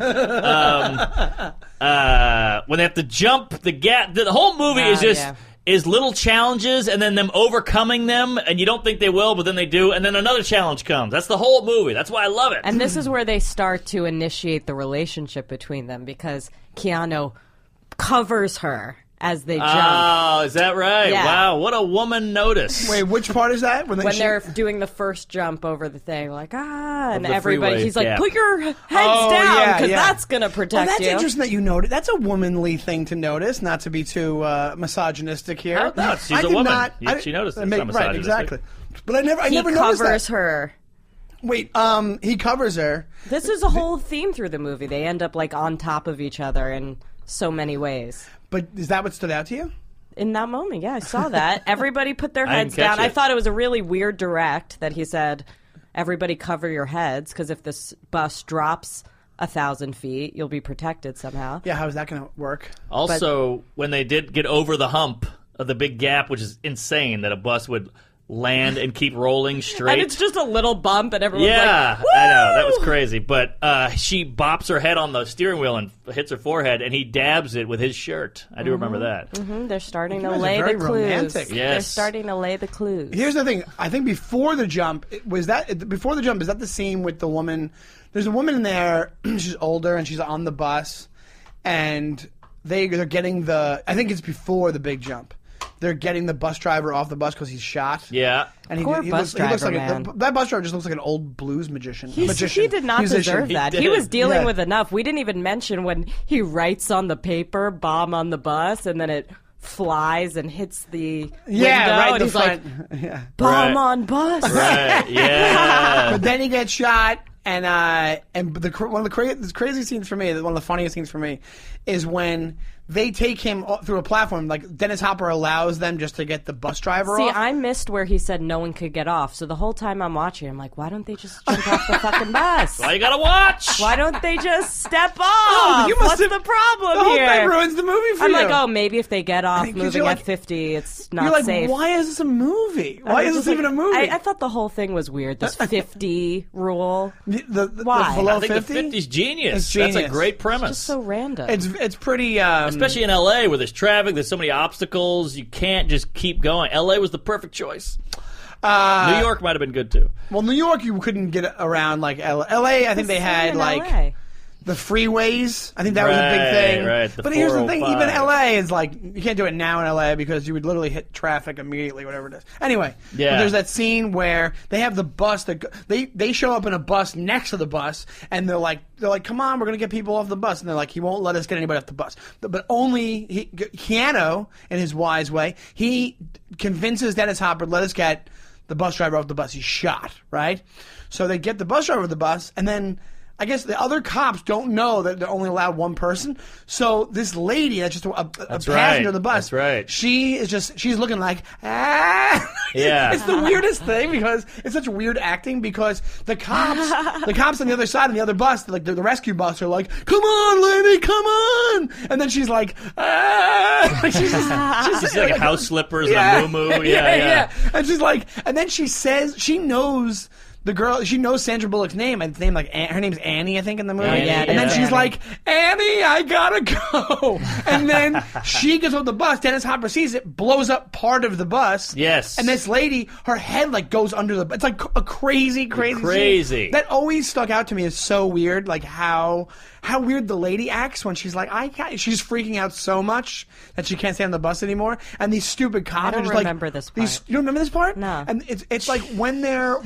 When they have to jump the gap, the whole movie is just. yeah. Is little challenges and then them overcoming them, and you don't think they will, but then they do, and then another challenge comes. That's the whole movie. That's why I love it. And this is where they start to initiate the relationship between them because Keanu covers her as they jump. Oh, is that right? Yeah. Wow, what a woman notice. Wait, which part is that? When they're doing the first jump over the thing, like, and the everybody, freeway he's like, gap. put your heads Oh, down, yeah, because yeah. that's going to protect that's you. interesting that you noted. That's a womanly thing to notice, not to be too misogynistic here. No, she's I a did woman. Not, She noticed it's right, not misogynistic. exactly. But I never he noticed covers that. her. Wait, he covers her. This is a whole theme through the movie. They end up like on top of each other in so many ways. But is that what stood out to you? In that moment, yeah, I saw that. Everybody put their I didn't heads catch down. I it. thought it was a really weird direct that he said, everybody cover your heads, because if this bus drops 1,000 feet, you'll be protected somehow. Yeah, how is that going to work? Also, when they did get over the hump of the big gap, which is insane that a bus would land and keep rolling straight. And it's just a little bump, and everyone's yeah, like, "Woo!" I know. That was crazy. But she bops her head on the steering wheel and hits her forehead, and he dabs it with his shirt. I do remember that. They're starting to guys are lay very the clues. romantic. Yes. They're starting to lay the clues. Here's the thing. I think before the jump, is that the scene with the woman? There's a woman in there. She's older and she's on the bus, and they're getting the. I think it's before the big jump. They're getting the bus driver off the bus because he's shot. Yeah. And Poor bus driver, like man. that bus driver just looks like an old blues magician. He did not deserve that. He He was did. dealing Yeah. with enough. We didn't even mention when he writes on the paper, "bomb on the bus," and then it flies and hits the window, right in and the he's front. like, Yeah. "Bomb Right. on bus." Right. Yeah. But then he gets shot, and one of the crazy scenes for me, one of the funniest scenes for me, is when they take him through a platform. Like Dennis Hopper allows them just to get the bus driver See, off. I missed where he said no one could get off. So the whole time I'm watching, I'm like, why don't they just jump off the fucking bus? Well, you gotta watch. Why don't they just step off? Oh, you must What's have- the problem the whole here? thing ruins the movie for I'm you. like, oh, maybe if they get off Because moving you're at like- 50, it's not You're like, safe. why is this a movie? Why is this even a movie? I thought the whole thing was weird. This 50 rule. the Why? below I think 50? the 50's genius. It's That's a genius. great premise. Just so random. It's pretty. Especially in LA where there's traffic, there's so many obstacles, you can't just keep going. LA was the perfect choice. New York might have been good too. Well, New York, you couldn't get around like LA. I think they had like LA. the freeways. I think that was a big thing. Right, the But here's the thing: even 405. LA is like you can't do it now in LA because you would literally hit traffic immediately, whatever it is. Anyway, Yeah. but there's that scene where they have the bus that they show up in a bus next to the bus, and they're like, come on, we're gonna get people off the bus, and they're like, he won't let us get anybody off the bus, but only Keanu, in his wise way, he convinces Dennis Hopper, let us get the bus driver off the bus. He's shot, right? So they get the bus driver off the bus, and then I guess the other cops don't know that they're only allowed one person. So this lady that's just a passenger right. on the bus. That's right. She's looking like, ah. Yeah. It's the weirdest thing because it's such weird acting because the cops on the other side of the other bus, like the rescue bus, are like, come on, lady, come on. And then she's like, ah. Like she's She's like house slippers and a moo-moo. Yeah. And she's like, and then she says she knows the girl. She knows Sandra Bullock's name. And her name's Annie, I think, in the movie. Yeah, and then yeah. she's like, Annie, I gotta go. And then she gets on the bus. Dennis Hopper sees it, blows up part of the bus. Yes. And this lady, her head like goes under the. It's like a crazy Crazy. scene. That always stuck out to me as so weird. Like how weird the lady acts when she's like, she's freaking out so much that she can't stay on the bus anymore. And these stupid cops I don't are just remember like, this part. You don't remember this part? No. And it's like when they're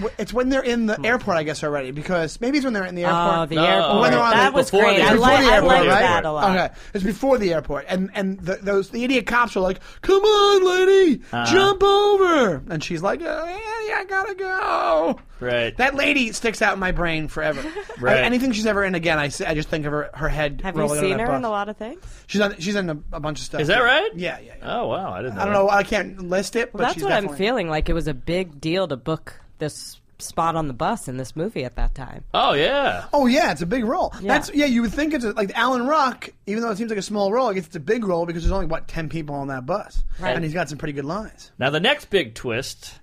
in the airport, I guess, already, because maybe it's when they're in the airport. Oh, the No. airport. When they're on That the- was before great. the I airport. like Before the airport, liked right? that a lot. Okay, it's before the airport, and the idiot cops are like, "Come on, lady, jump over," and she's like, "Yeah, I gotta go." Right. That lady sticks out in my brain forever. Right. Anything she's ever in again, I just think of her head. Have you rolling on seen that her bus. in a lot of things? She's in a bunch of stuff. Is that right? Yeah. Oh, wow. I didn't know. I don't know. I can't list it, but Well, that's she's what I'm definitely. feeling like. It was a big deal to book this spot on the bus in this movie at that time. Oh, yeah. Oh yeah, it's a big role. Yeah. You would think it's like Alan Ruck, even though it seems like a small role, I guess it's a big role because there's only 10 people on that bus, Right. and he's got some pretty good lines. Now, the next big twist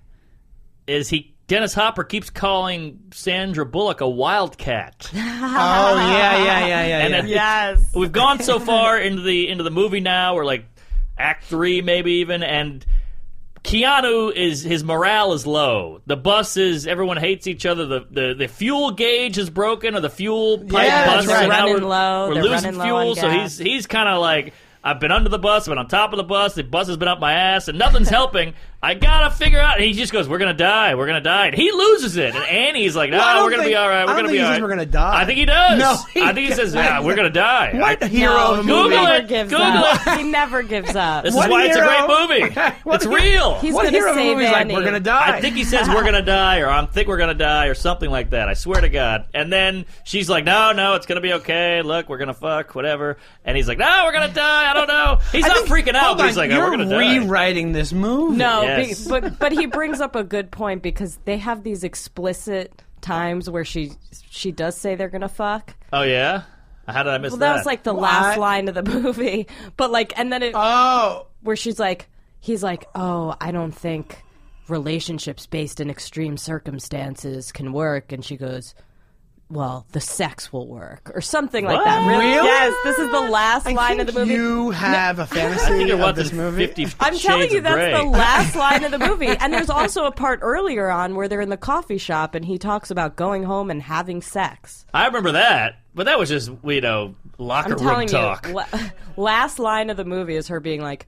is Dennis Hopper keeps calling Sandra Bullock a wildcat. Oh yeah. And then Yes. we've gone so far into the movie now, or like Act 3 maybe even, and Keanu his morale is low. The bus is, everyone hates each other. The fuel gauge is broken, or the fuel pipe Yeah, that's busts. right. So now Running low, we're they're losing running low fuel. on So gas. he's kind of like, I've been under the bus, I've been on top of the bus has been up my ass, and nothing's helping. I gotta figure out. And he just goes, "We're gonna die. We're gonna die." And he loses it. And Annie's like, "No, Well, I don't we're gonna be think- all right. I We're don't gonna think be he all says right." we're gonna die. I think he does. No, I think he says, "Yeah, we're gonna die." What hero No, of a he movie? Google never it. gives Google up. it. He never gives up. This is What why it's a hero- great movie. What It's hero- real. He's What gonna hero of a save movie is like, Annie. we're gonna die? I think he says we're gonna die, or I think we're gonna die, or something like that. I swear to God. And then she's like, "No, it's gonna be okay. Look, we're gonna fuck, whatever." And he's like, "No, we're gonna die. I don't know." He's not freaking out, but he's like, you're "We're gonna die." rewriting this movie. No, Yes. but he brings up a good point because they have these explicit times where she does say they're gonna fuck. Oh yeah. How did I miss Well, that? that was like the last line of the movie. But like, and then Oh, where he's like, "Oh, I don't think relationships based in extreme circumstances can work, and she goes, well, the sex will work, or something like that. Really? Yes, this is the last I line think of the movie. you have a fantasy of this movie. 50 I'm telling Shades you, of that's Grey. the last line of the movie. And there's also a part earlier on where they're in the coffee shop and he talks about going home and having sex. I remember that, but that was just, locker I'm room telling talk. you, last line of the movie is her being like,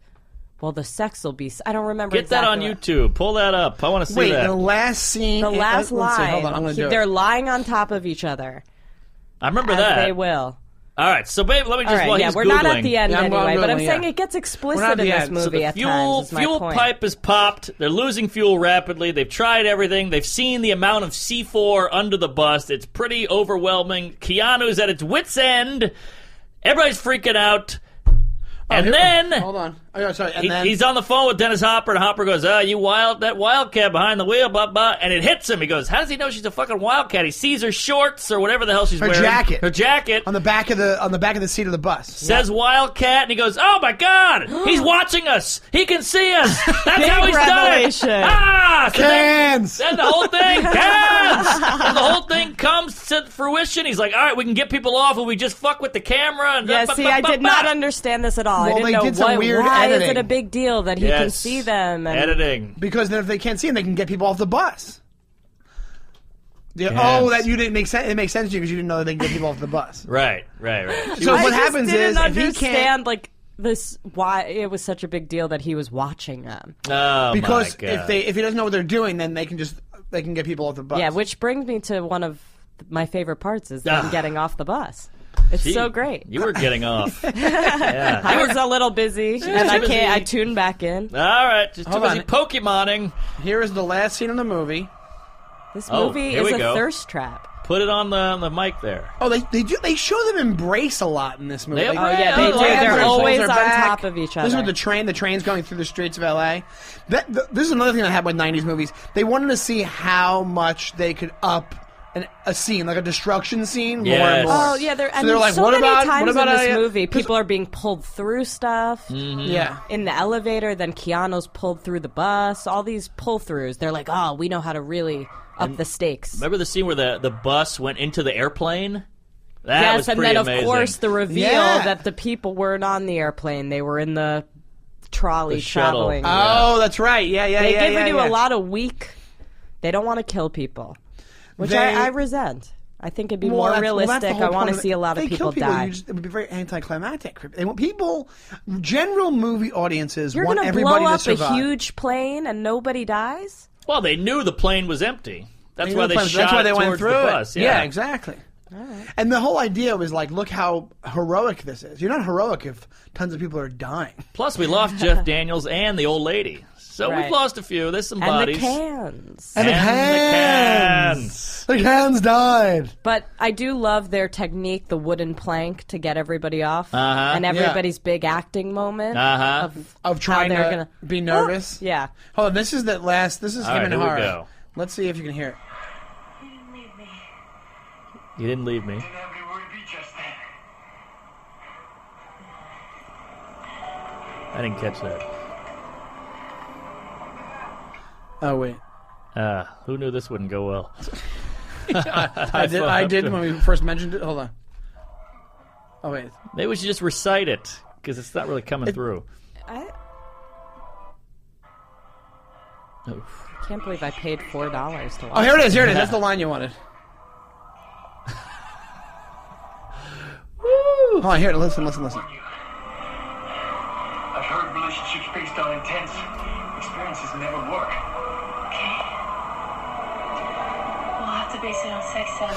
well, the sex will be... I don't remember Get that on exactly YouTube. Pull that up. I want to see Wait, that. the last scene. The last let's see, line, hold on, I'm going to do they're it. lying on top of each other. I remember As that. they will. All right, so babe, let me just All right, while yeah, he's we're Googling. not at the end Yeah, I'm anyway, but I'm Googling, saying yeah. it gets We're explicit not at in the this end. So movie the at fuel times, is my fuel point. pipe is popped. They're losing fuel rapidly. They've tried everything. They've seen the amount of C4 under the bus. It's pretty overwhelming. Keanu's at its wit's end. Everybody's freaking out. And then Hold on. Oh, sorry. And then he's on the phone with Dennis Hopper, and Hopper goes, that wildcat behind the wheel, blah, blah, and it hits him. He goes, how does he know she's a fucking wildcat? He sees her shorts or whatever the hell she's her wearing. jacket. Her jacket. on the back of the seat of the bus. Says wildcat, and he goes, oh my God, he's watching us. He can see us. That's how he's revelation. done it. Ah! So Cans. Then the whole thing and the whole thing comes to fruition. He's like, all right, we can get people off if we just fuck with the camera. And Yeah, see, I did not understand this at all. Well, I they didn't did know some weird why is editing. it a big deal that he can see them. And Editing. Because then if they can't see him, they can get people off the bus. Yeah, Yes. oh, that you didn't make sense. It makes sense to you because you didn't know that they can get people off the bus. Right. So I what just happens didn't is if he understand can't, like this why it was such a big deal that he was watching them. Oh, because my God. if he doesn't know what they're doing, then they can get people off the bus. Yeah, which brings me to one of my favorite parts is them getting off the bus. It's Gee, so great. You were getting off. Yeah. I was a little busy, and I busy. can't. I tuned back in. All right, just too Hold busy on. Pokemoning. Here is the last scene of the movie. This Oh, movie here is we a go. thirst trap. Put it on the mic there. Oh, they show them embrace a lot in this movie. They Oh yeah, they Oh, do. yeah, They're their always shoulders on are back. top of each other. This is with the train's going through the streets of L.A. This is another thing that happened with 90s movies. They wanted to see how much they could up a scene, like a destruction scene, more Yes. and more. Oh yeah, So they're like, so what many about times in this a- movie, people are being pulled through stuff. Yeah. In the elevator, then Keanu's pulled through the bus. All these pull-throughs. They're like, oh, we know how to really up the stakes. Remember the scene where the bus went into the airplane? That Yes, was and pretty then amazing. of course the reveal Yeah. that the people weren't on the airplane; they were in the trolley The shuttle. traveling. Oh, that's right. Yeah, They've yeah, given you yeah. a lot of weak. They don't want to kill people, which They- I resent. I think it'd be Well, more that's the realistic. whole I want point to of it. see a lot If of they kill people die. it would be very anticlimactic. They want people, general movie audiences You're want going to everybody blow to up a survive. huge plane and nobody dies? Well, they knew the plane was empty. That's why they shot That's why they went towards through the it. bus. Yeah, exactly. And the whole idea was like, look how heroic this is. You're not heroic if tons of people are dying. Plus, we lost Jeff Daniels and the old lady. So Right. we've lost a few. There's some And bodies. the cans. And the cans. The cans died. But I do love their technique, the wooden plank to get everybody off, Uh-huh. and everybody's big acting moment Uh-huh. Of trying they're to gonna- be nervous. yeah. Hold on, this is him All and right, here we Hara. go. Let's see if you can hear it. You didn't leave me. I didn't catch that. Oh, wait. Who knew this wouldn't go well? I did when we first mentioned it. Hold on. Oh, wait. Maybe we should just recite it, because it's not really coming through. I Oof. can't believe I paid $4 to watch. Oh, here it is. Here it is. That's the line you wanted. Hold on, here. Listen. I've heard relationships based on intense experiences never work. Okay. We'll have to base it on sex then.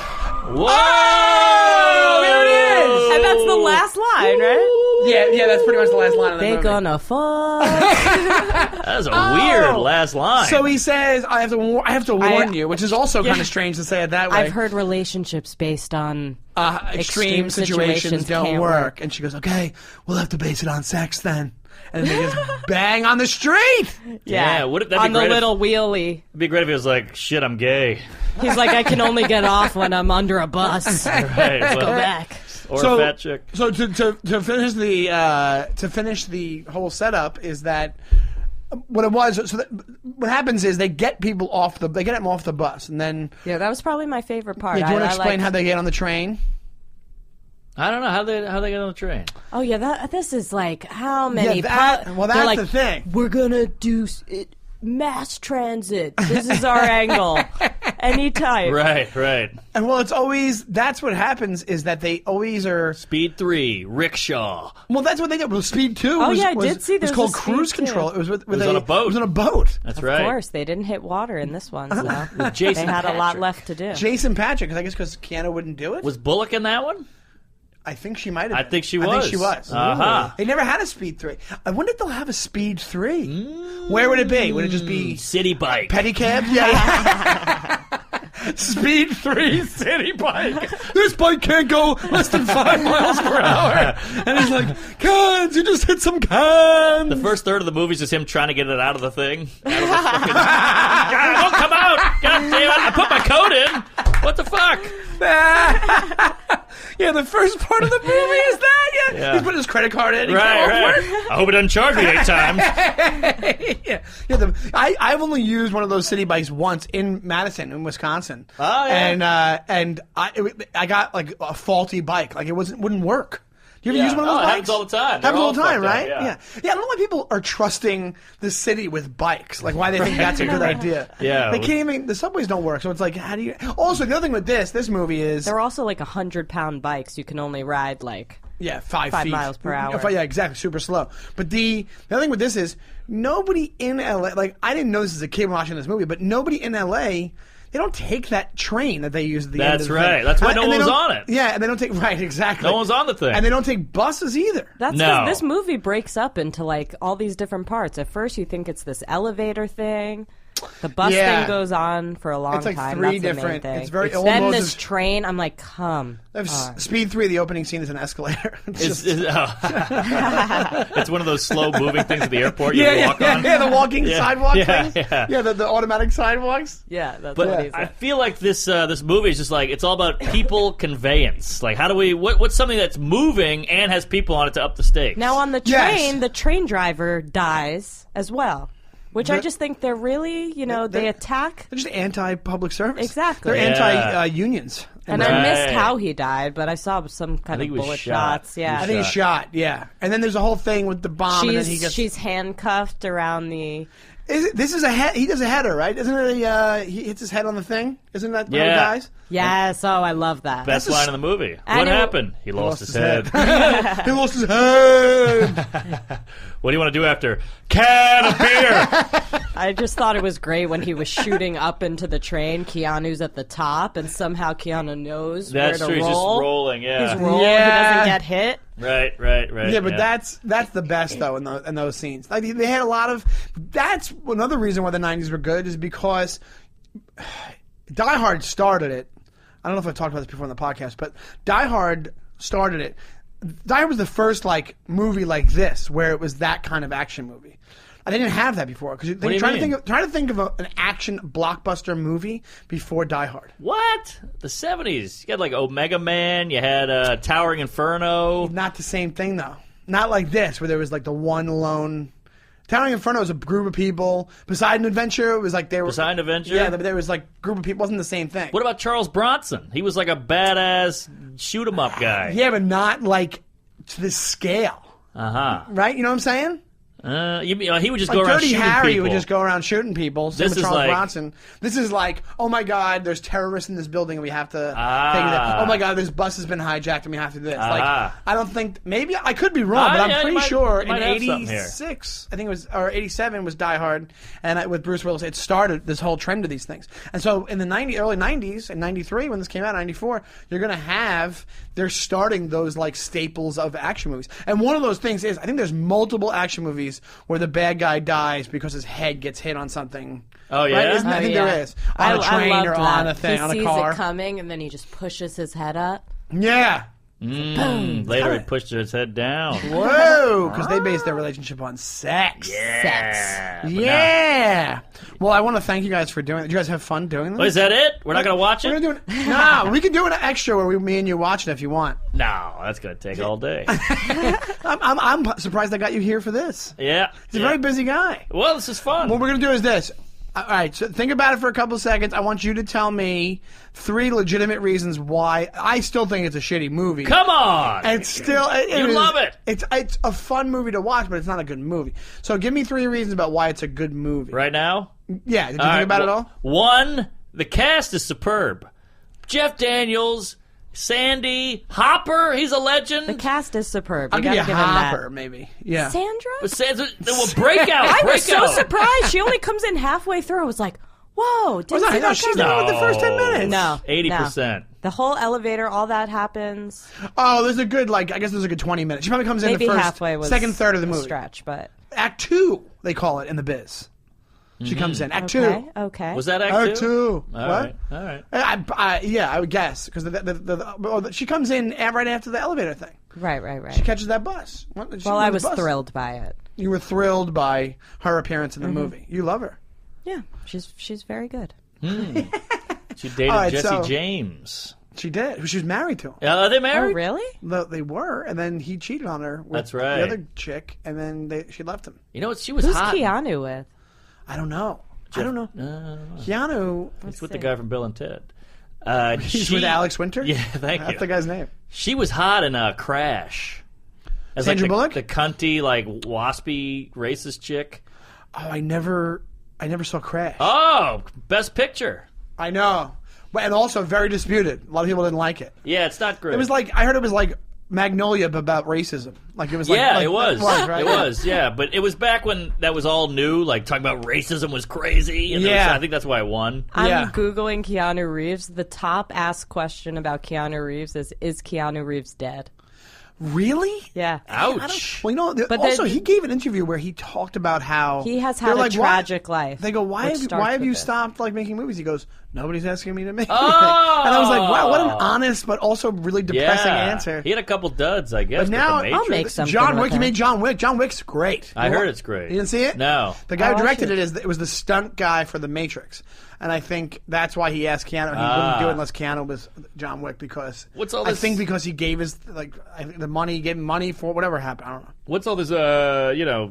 Whoa! There it is! And that's the last line, right? Yeah, that's pretty much the last line of the They movie. gonna fuck. That was a weird last line. So he says, "I have to warn you," which is also kind of strange to say it that way. I've heard relationships based on extreme situations don't can't work. And she goes, "Okay, we'll have to base it on sex then." And then they just bang on the street. Yeah, that'd be on the great little wheelie. It'd be great if he was like, shit, I'm gay. He's like, I can only get off when I'm under a bus. Right, well, Go back. or a fat chick. So to finish the whole setup is that what it was, so what happens is they get them off the bus, and then Yeah, that was probably my favorite part. do you want to explain how they get on the train? I don't know how they get on the train. Oh yeah, this is like how many? That's They're like, the thing. We're gonna do mass transit. This is our angle. Anytime. Right. And well, that's what happens is that they always are. Speed 3, rickshaw. Well, that's what they did. Well, Speed 2 Oh, yeah, I did see it was there's called a Speed cruise 2. control. It was on a boat. It was on a boat. That's Of right. course, they didn't hit water in this one, so With Jason they had a lot Patrick. left to do. Jason Patrick, because Keanu wouldn't do it. Was Bullock in that one? I think she might have. I been. think she I was. think she was. Uh-huh. They never had a Speed 3. I wonder if they'll have a Speed 3. Where would it be? Would it just be City bike. pedicab? Yeah. Speed 3 city bike. This bike can't go less than 5 miles per hour. And he's like, cans, you just hit some cans. The first third of the movie is just him trying to get it out of the thing. Out of the fucking... God, it won't come out. God damn it. I put my coat in. What the fuck? Yeah, the first part of the movie is that. Yeah. He's putting his credit card in. Right. I hope it doesn't charge me 8 times. I've only used one of those city bikes once in Madison, in Wisconsin. Oh, yeah. And I got like a faulty bike. Like it wouldn't work. Do you ever use one of those it bikes? happens all the time. Happens all the They're time, fucked up, right? yeah. I don't know why people are trusting the city with bikes. Like why they think that's a good idea. Yeah. They can't even. The subways don't work, so it's like, how do you? Also, the other thing with this movie is They're also like 100-pound bikes. You can only ride like 5 5 feet. miles per hour. Yeah, exactly, super slow. But the other thing with this is nobody in LA. Like I didn't know this as a kid watching this movie, but nobody in LA. They don't take that train that they use at the end of That's the right. thing. That's why no And one they was don't- on it. Yeah, and they don't take exactly. No one's on the thing. And they don't take buses either. That's No. because this movie breaks up into like all these different parts. At first, you think it's this elevator thing. The bus thing goes on for a long It's like time. 3 That's the main different- thing. it's very then almost this as- train. I'm like, come. Speed 3, the opening scene is an escalator. It's one of those slow moving things at the airport you walk on. Yeah, the walking sidewalk Yeah, things. yeah. The automatic sidewalks. Yeah, that's But what he's I like. feel like this movie is just like it's all about people conveyance. Like how do we what's something that's moving and has people on it to up the stakes? Now on the Yes. train, the train driver dies as well, which I just think they're really, they attack. They're just anti-public service. Exactly. They're Yeah. anti-unions. And Right. I missed how he died, but I saw some kind think of he was bullet shot. shots. Yeah, I think he's shot, yeah. And then there's a whole thing with the bomb, and then he gets... she's handcuffed around the. This is a head. He does a header, right? Isn't it? He hits his head on the thing. Isn't that how he Yeah. dies? Yes, oh, I love that. Best line in the movie. And What it- happened? He lost his head. He lost his head. What do you want to do after? Can of beer. I just thought it was great when he was shooting up into the train. Keanu's at the top, and somehow Keanu knows That's where true. to He's just roll. rolling. Yeah. He's rolling. Yeah. He doesn't get hit. Right. Yeah, but that's the best though in those scenes. Like they had a lot of. That's another reason why the '90s were good is because Die Hard started it. I don't know if I've talked about this before on the podcast, but Die Hard started it. Die Hard was the first like movie like this where it was that kind of action movie. I didn't have that before because do you trying mean? to think of an action blockbuster movie before Die Hard. What? The 70s. You had like Omega Man. You had Towering Inferno. Not the same thing though. Not like this where there was like the one lone. Towering Inferno was a group of people. Poseidon Adventure was like they were. Poseidon Adventure? Yeah, but there was like group of people. It wasn't the same thing. What about Charles Bronson? He was like a badass shoot 'em up guy. Yeah, but not like to this scale, right? You know what I'm saying? He would just Like go around Dirty shooting Harry people. would just go around shooting people. Same This with is Charles like- Bronson. This is like, oh my God, there's terrorists in this building and we have to take Ah. it. Oh my God, this bus has been hijacked and we have to do this. Like, Ah. I don't think, maybe I could be wrong, but I'm yeah, you pretty might- sure you might in have something here. '86, I think it was, or '87 was Die Hard, and with Bruce Willis, it started this whole trend of these things. And so in the early '90s, in '93 when this came out, '94, you're gonna have they're starting those like staples of action movies. And one of those things is I think there's multiple action movies where the bad guy dies because his head gets hit on something. Oh, yeah? Right? I think yeah. there is on a train I loved or on that. a thing he on a sees car. it coming, and then he just pushes his head up. Yeah. Boom. Later, he pushed his head down. Whoa, because they based their relationship on sex. Yeah. But Yeah. Well, I want to thank you guys for doing it. Did you guys have fun doing this? now- is that it? We're not going to watch We're it? gonna do it. No, we can do an extra where me and you watch it if you want. No, that's going to take all day. I'm surprised I got you here for this. Yeah. He's a very busy guy. Well, this is fun. What we're going to do is this. All right, so think about it for a couple seconds. I want you to tell me 3 legitimate reasons why I still think it's a shitty movie. Come on. It's still... You love it. It's a fun movie to watch, but it's not a good movie. So give me 3 reasons about why it's a good movie. Right now? Yeah, did you think about it all? One, the cast is superb. Jeff Daniels, Sandy, Hopper, he's a legend. The cast is superb. I'll You give you gotta a give him Hopper, that. maybe. Yeah. Sandra? Breakout. I was so breakout. surprised. She only comes in halfway through. I was like, whoa. Didn't see No, that she's coming. not with the first 10 minutes. No. 80%. The whole elevator, all that happens. Oh, there's a good, I guess there's a good 20 minutes. She probably comes in Maybe the first, halfway was second third of the a movie. stretch, but... Act 2, they call it in the biz. She comes in. Act 2. Okay. Was that Act Act 2? 2. All What? right. All right. Yeah, I would guess. Because she comes in right after the elevator thing. Right. She catches that bus. Well, I was thrilled by it. You were thrilled by her appearance in the movie. You love her. Yeah, she's very good. She dated All right, Jesse so- James. She did. She was married to him. Are they Oh, married? really? They were, and then he cheated on her with That's right. the other chick, and then she left him. You know what? She was Who's hot. Keanu with? I don't know. Keanu. It's with the guy from Bill and Ted. He's with Alex Winter? Yeah, thank you. That's the guy's name. She was hot in Crash. As Sandra like Bullock? the cunty, waspy, racist chick. Oh, I never saw Crash. Oh, Best Picture. I know. And also very disputed. A lot of people didn't like it. Yeah, it's not great. It was I heard it was like Magnolia, but about racism. It was like... Yeah, like, it was. right? It was, yeah. But it was back when that was all new, talking about racism was crazy. And Yeah. I think that's why I won. I'm Googling Keanu Reeves. The top asked question about Keanu Reeves is Keanu Reeves dead? Really? Yeah. Ouch. Well, But also then- he gave an interview where he talked about how He has they're had a like, tragic why? life. They go, why which have starts you with this. stopped making movies? He goes, nobody's asking me to make Oh! anything. And I was like, wow, what an honest but also really depressing Yeah. answer. He had a couple duds, I guess. But now with the Matrix. I'll make something John with Wick, he him. made John Wick. John Wick's great. I heard it's great. You didn't see it? No. The guy who I'll directed watch it was the stunt guy for The Matrix. And I think that's why he asked Keanu. He wouldn't do it unless Keanu was John Wick because What's all I this- think because he gave his I think the money, he gave him money for whatever happened. I don't know. What's all this,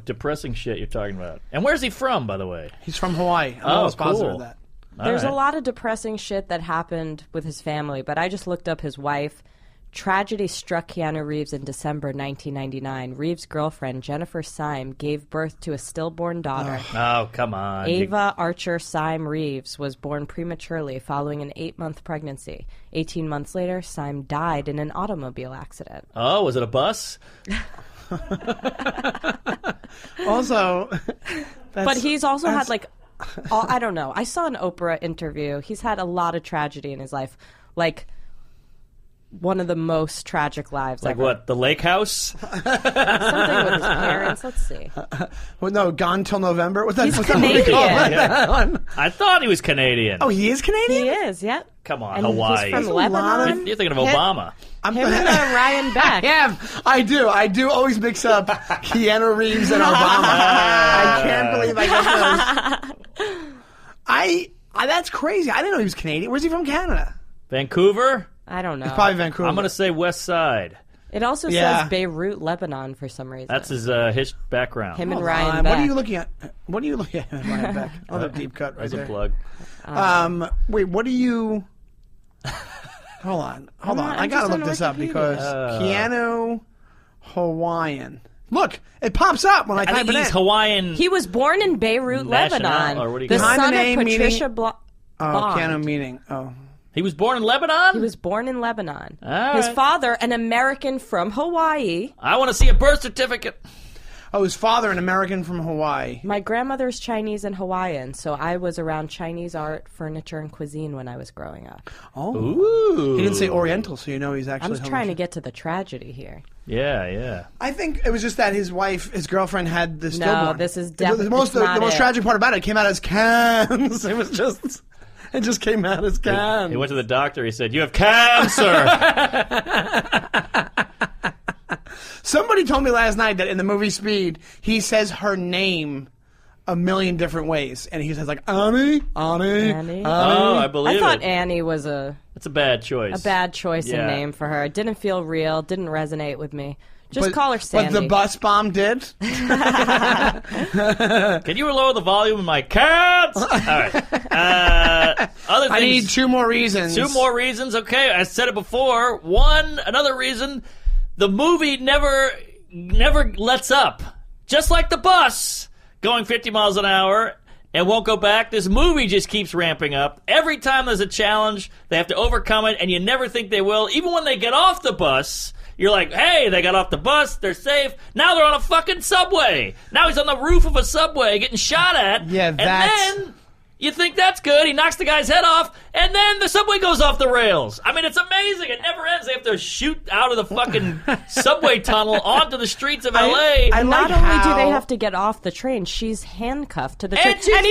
depressing shit you're talking about? And where's he from, by the way? He's from Hawaii. I'm Oh, almost positive cool. of that. There's All a right. lot of depressing shit that happened with his family, but I just looked up his wife. Tragedy struck Keanu Reeves in December 1999. Reeves' girlfriend, Jennifer Syme, gave birth to a stillborn daughter. Oh, come on. Ava Archer Syme Reeves was born prematurely following an 8-month pregnancy. 18 months later, Syme died in an automobile accident. Oh, was it a bus? Also, But he's also had, I don't know. I saw an Oprah interview. He's had a lot of tragedy in his life. One of the most tragic lives Like ever. what, the lake house? Something with his parents. Let's see. well, no, Gone Till November. What's that? He's what's that movie called? Canadian. That one? I thought he was Canadian. Oh, he is Canadian. He is, yep. Come on, And Hawaii. he's from a lot Lebanon. You're thinking of Obama. I'm Him and Ryan Beck. I do always mix up Keanu Reeves and Obama. I can't believe I got those. I that's crazy. I didn't know he was Canadian. Where's he from? Canada. Vancouver? I don't know. Probably Vancouver. I'm going to say West Side. It also Yeah. says Beirut, Lebanon for some reason. That's his background. Him and Hold Ryan on. Beck. What are you looking at? What are you looking at? Ryan Beck. Another deep cut right As a there. plug. Wait, what do you... Hold on. I'm I gotta just look on this up Wikipedia. because Keanu Hawaiian. Look, it pops up when I I type think it he's in. Hawaiian. He was born in Beirut, National, Lebanon. or what do you the call it? Behind son the name, of Patricia meaning- Bond. Keanu meaning. Oh. He was born in Lebanon? He was born in Lebanon. All His right. father, an American from Hawaii. I want to see a birth certificate. Oh, his father, an American from Hawaii. My grandmother's Chinese and Hawaiian, so I was around Chinese art, furniture, and cuisine when I was growing up. Oh. Ooh. He didn't say Oriental, so you know he's actually... I'm just trying to get to the tragedy here. Yeah, yeah. I think it was just that his girlfriend had the stillborn. this is the definitely most not the most it. tragic part about it came out as cans. It just came out as cans. He went to the doctor. He said, "You have cancer." told me last night that in the movie Speed, he says her name a million different ways, and he says like Annie. Oh, I believe I thought it. Annie was a bad choice. A bad choice in name for her. It didn't feel real. Didn't resonate with me. Just call her Sandy. But the bus bomb did. Can you lower the volume of my cats? All right. Other things. I need 2 more reasons. 2 more reasons. Okay, I said it before. Another reason. The movie never lets up. Just like the bus going 50 miles an hour and won't go back. This movie just keeps ramping up. Every time there's a challenge, they have to overcome it, and you never think they will. Even when they get off the bus, you're like, hey, they got off the bus, they're safe. Now they're on a fucking subway. Now he's on the roof of a subway getting shot at. Yeah, that's... And then you think that's good. He knocks the guy's head off, and then the subway goes off the rails. I mean, it's amazing. It never ends. They have to shoot out of the fucking subway tunnel onto the streets of L.A. Not only do they have to get off the train, she's handcuffed to the train. And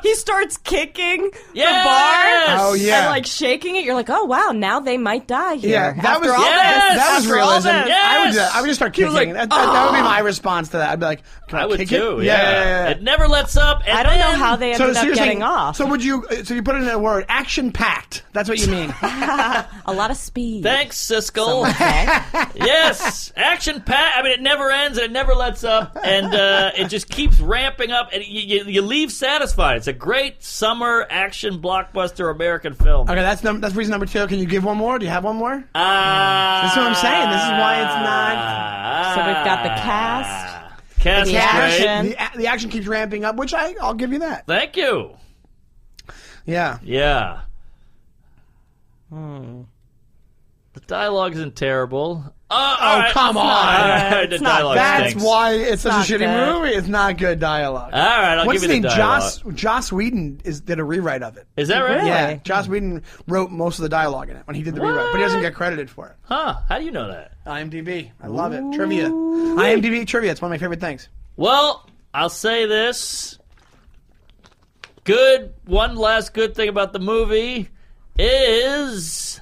he starts kicking Yes! the bar. Oh, yeah. And, like, shaking it. You're like, oh, wow, now they might die here. Yeah, that was After all realism. this. Yes! I would just start kicking. like, that would be my response to that. I'd be like, can I would kick too. it? Yeah. It never lets up. And I don't know then- how they ended up you're getting saying, off. So you put it in a word, action-packed. That's what you mean. A lot of speed. Thanks, Siskel. Yes, action packed. I mean, it never ends and it never lets up, and it just keeps ramping up, and you leave satisfied. It's a great summer action blockbuster American film. Okay, that's reason number 2. Can you give one more? Do you have one more? This is That's what I'm saying. This is why it's not... So we've got the cast. Cast The is action. great. The action keeps ramping up, which I'll give you that. Thank you. Yeah. Yeah. The dialogue isn't terrible. Come on. The dialogue That's stinks. why it's such a not shitty good. movie. It's not good dialogue. All right, I'll What's give you his the name? dialogue. Joss Whedon did a rewrite of it. Is that right? Really? Yeah, Joss Whedon wrote most of the dialogue in it when he did the rewrite, but he doesn't get credited for it. Huh? How do you know that? IMDb. I love it. Trivia. IMDb trivia. It's one of my favorite things. Well, I'll say this. One last good thing about the movie is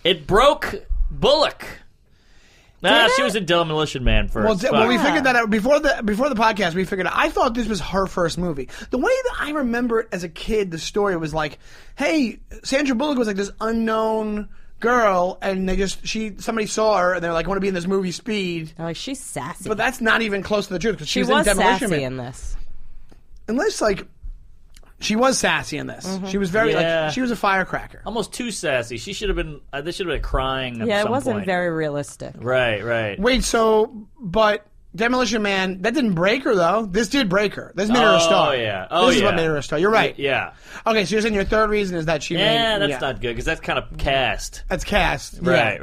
it broke Bullock. She was in Demolition Man first. Well, we figured that out before the podcast. We figured out. I thought this was her first movie. The way that I remember it as a kid, the story was like, "Hey, Sandra Bullock was like this unknown girl, and somebody saw her, and they're like, I want to be in this movie Speed." They're like, she's sassy. But that's not even close to the truth because she was was in Demolition sassy Man. in this. Unless she was sassy in this. Mm-hmm. She was very she was a firecracker. Almost too sassy. She should have been. They should have been crying. At Yeah, some it wasn't point. very realistic. Right. Wait, but Demolition Man, that didn't break her though. This did break her. This made her a star. This is what made her a star. You're right. Yeah. Okay, so you're saying your third reason is that she Yeah, made... that's not good because that's kind of cast. That's cast. Right.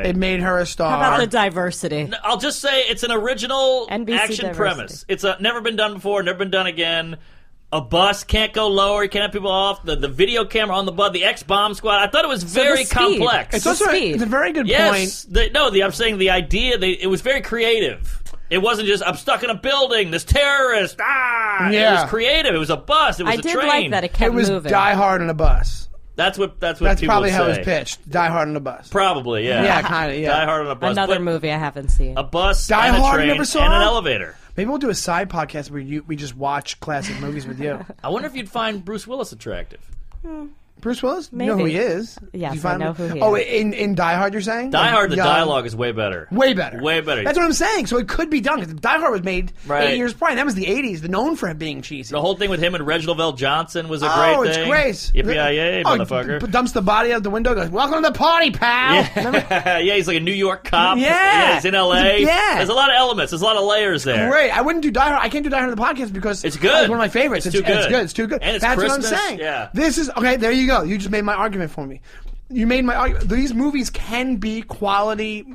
It made her a star. How about the diversity? I'll just say it's an original NBC action diversity. premise. It's never been done before, never been done again. A bus can't go lower. You can't have people off. The video camera on the bus. The X-Bomb Squad. I thought it was very the speed. complex. It's also speed. it's a very good yes. point. I'm saying the idea. It was very creative. It wasn't just I'm stuck in a building. This terrorist. Yeah. It was creative. It was a bus. It was I a did train. like that it It kept was moving. Die Hard on a bus. That's what That's people probably would how it say. was pitched. Die Hard on a bus. Probably, yeah. Yeah, kinda, yeah. Die Hard on a bus. Another but movie I haven't seen. A bus, Die and a Hard, train, never saw? and an elevator. Maybe we'll do a side podcast where we just watch classic movies with you. I wonder if you'd find Bruce Willis attractive. Bruce Willis? Maybe. You know who he is? Yes, Did you find I know him? who he Oh, is. in Die Hard, you're saying? Die Hard, the Young. dialogue is way better. Way better. Way better. That's what I'm saying. So it could be done. 'Cause Die Hard was made Right. 8 years prior. That was the 80s. They're known for it being cheesy. The whole thing with him and Reginald Vell Johnson was a great it's thing. great. Yippee-yi-yay, motherfucker. Dumps the body out the window, goes, welcome to the party, pal. Yeah. Yeah, he's like a New York cop. Yeah. He's in L.A. Yeah. There's a lot of elements. There's a lot of layers there. Great. I wouldn't do Die Hard. I can't do Die Hard on the podcast because It's good. It's one of my favorites. It's too good. It's good. It's too good. And it's That's Christmas. what I'm saying. Yeah. This is okay. There you go. You just made my argument for me. You made my argument. These movies can be quality.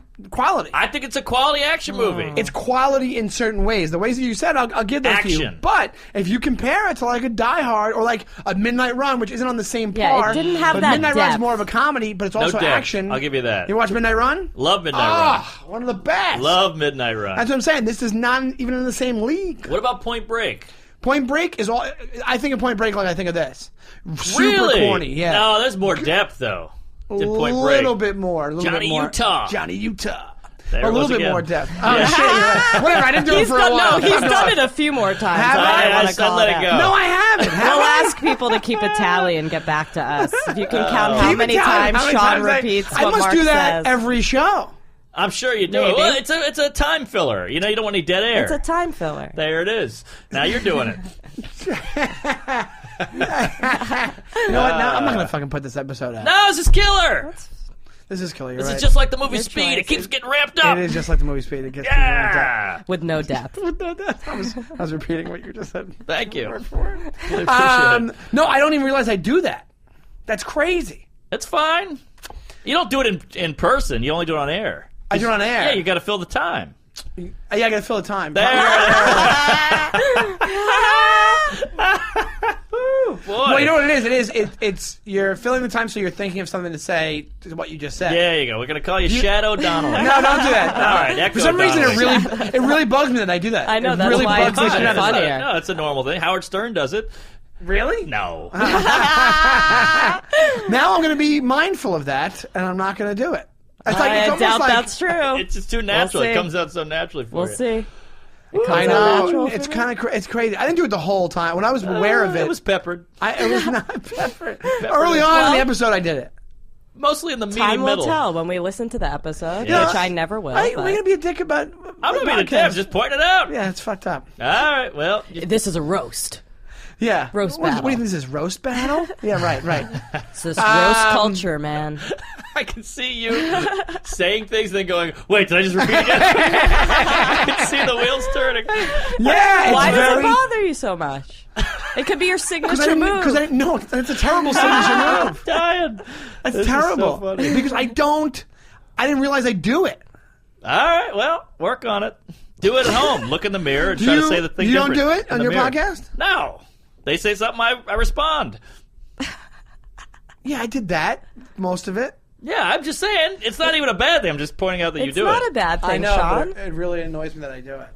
I think it's a quality action movie. It's quality in certain ways. The ways that you said, I'll give those to you. Action. But if you compare it to like a Die Hard or like a Midnight Run, which isn't on the same Yeah, par, it didn't have but that Midnight Run's depth. more of a comedy, but it's No also depth. action. I'll give you that. You watch Midnight Run? Love Midnight Run. One of the best. Love Midnight Run. That's what I'm saying. This is not even in the same league. What about Point Break? Point Break is all. I think of Point Break like I think of this. Super Really? corny. Yeah. No, there's more depth though. a In Point Break. little bit more. A little Johnny bit more. Utah. Johnny Utah. There a it little was bit again. more depth. Oh, shit, you're right. Whatever, I didn't do it for a while. No, he's done it a few more times. Have I? wanna I said call let it out. go. No, I haven't. We'll ask people to keep a tally and get back to us. If you can count how Keep many it down. times How many Sean times repeats I what must Mark do that says. every show. I'm sure you do. Maybe. Well, it's a time filler. You know, you don't want any dead air. It's a time filler. There it is. Now you're doing it. You know what? Now I'm not gonna fucking put this episode out. No, this is killer. This is killer. You're This right. is just like the movie Your Speed. It choice. keeps getting ramped up. It is just like the movie Speed. It gets people ramped up. Yeah. With no depth. I was repeating what you just said. Thank you. Really appreciate it. No, I don't even realize I do that. That's crazy. It's fine. You don't do it in person. You only do it on air. I do it on air. Yeah, you got to fill the time. Yeah, I gotta fill the time. There. Ooh, boy. Well, you know what it is? It's you're filling the time, so you're thinking of something to say to what you just said. There you go. We're gonna call you Shadow Donnelly. No, don't do that. All right. Echo For some reason, Donnelly. it really bugs me that I do that. I know, it that's really why bugs it's me. even that I do that. funnier. No, it's a normal thing. Howard Stern does it. Really? No. Now I'm going to be mindful of that, and I'm not going to do it. It's like, it's I almost doubt like, that's true. It's just too natural. We'll It see. comes out so naturally for We'll you. see. I out know. natural It's for kind of it's crazy. I didn't do it the whole time. When I was aware of it, It was peppered. it was not peppered. Early on in the episode, I did it. Mostly in the meaty Time will middle. tell when we listen to the episode, Yeah. which I never will. Are you but- going to be a dick about I'm not being a podcast? dick. I'm just pointing it out. Yeah, it's fucked up. All right. Well, This is a roast. Yeah. Roast What do battle. you think this is? Roast battle? Yeah, right. It's this roast culture, man. I can see you saying things, then going, "Wait, did I just repeat again?" I can see the wheels turning. Yeah, it's Why does very... it bother you so much? It could be your signature move. Because I didn't know. That's a terrible signature move. Dying. That's This is terrible. so funny. Because I didn't realize I do it. All right. Well, work on it. Do it at home. Look in the mirror and try to say the thing. You don't different do it in on the your mirror. podcast? No. They say something, I respond. Yeah, I did that. Most of it. Yeah, I'm just saying. It's not even a bad thing. I'm just pointing out that you It's do not it. a bad thing, I know, Sean. but it really annoys me that I do it.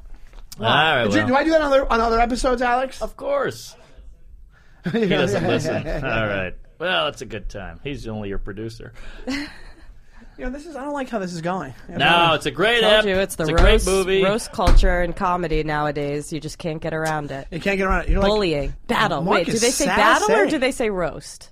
All right. Do Well, I do that on other episodes, Alex? of course. He doesn't listen. All right. Well, it's a good time. He's only your producer. I don't like how this is going. No, it's a great I ep. told you, it's the a great roast, movie. roast culture and comedy nowadays. You just can't get around it. You can't get around it. You're like, Bullying. Battle. Mark Wait, do is they say sassy. battle or do they say roast?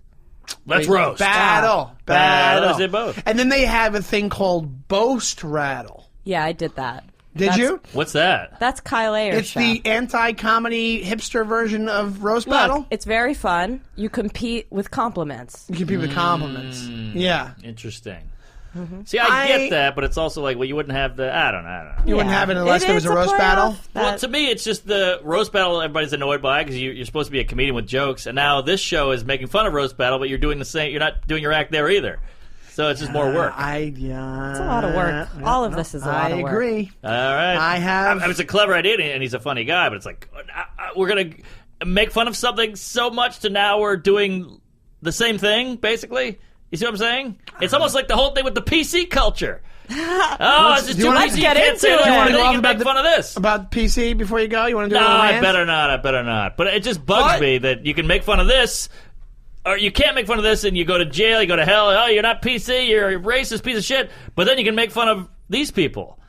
Let's roast. battle. Battle. They say both. And then they have a thing called boast rattle. Yeah, I did that. Did That's- you? What's that? That's Kyle Ayer's It's show. the anti-comedy hipster version of roast Look, battle. it's very fun. You compete with compliments. You give people the compliments. Yeah. Interesting. See, I get that, but it's also like, well, you wouldn't have the. I don't know. You wouldn't have it unless there was is a roast playoff battle. Well, that- to me, it's just the roast battle everybody's annoyed by because you're supposed to be a comedian with jokes, and now this show is making fun of roast battle, but you're doing the same. You're not doing your act there either, so it's just more work. It's It's a lot of work. All of this is a lot of work. I agree. All right, I have- I mean, it's a clever idea, and he's a funny guy, but it's like we're gonna make fun of something so much to now we're doing the same thing, basically. You see what I'm saying? It's almost like the whole thing with the PC culture. Oh, it's just do you too wanna- easy. Let's get You can't into say it. that. Do you wanna Then go you off can about make the- fun of this. About PC before you go? You want to do No, a little I rant? better not. I better not. But it just bugs me that you can make fun of this, or you can't make fun of this, and you go to jail, you go to hell. Oh, you're not PC. You're a racist piece of shit. But then you can make fun of these people.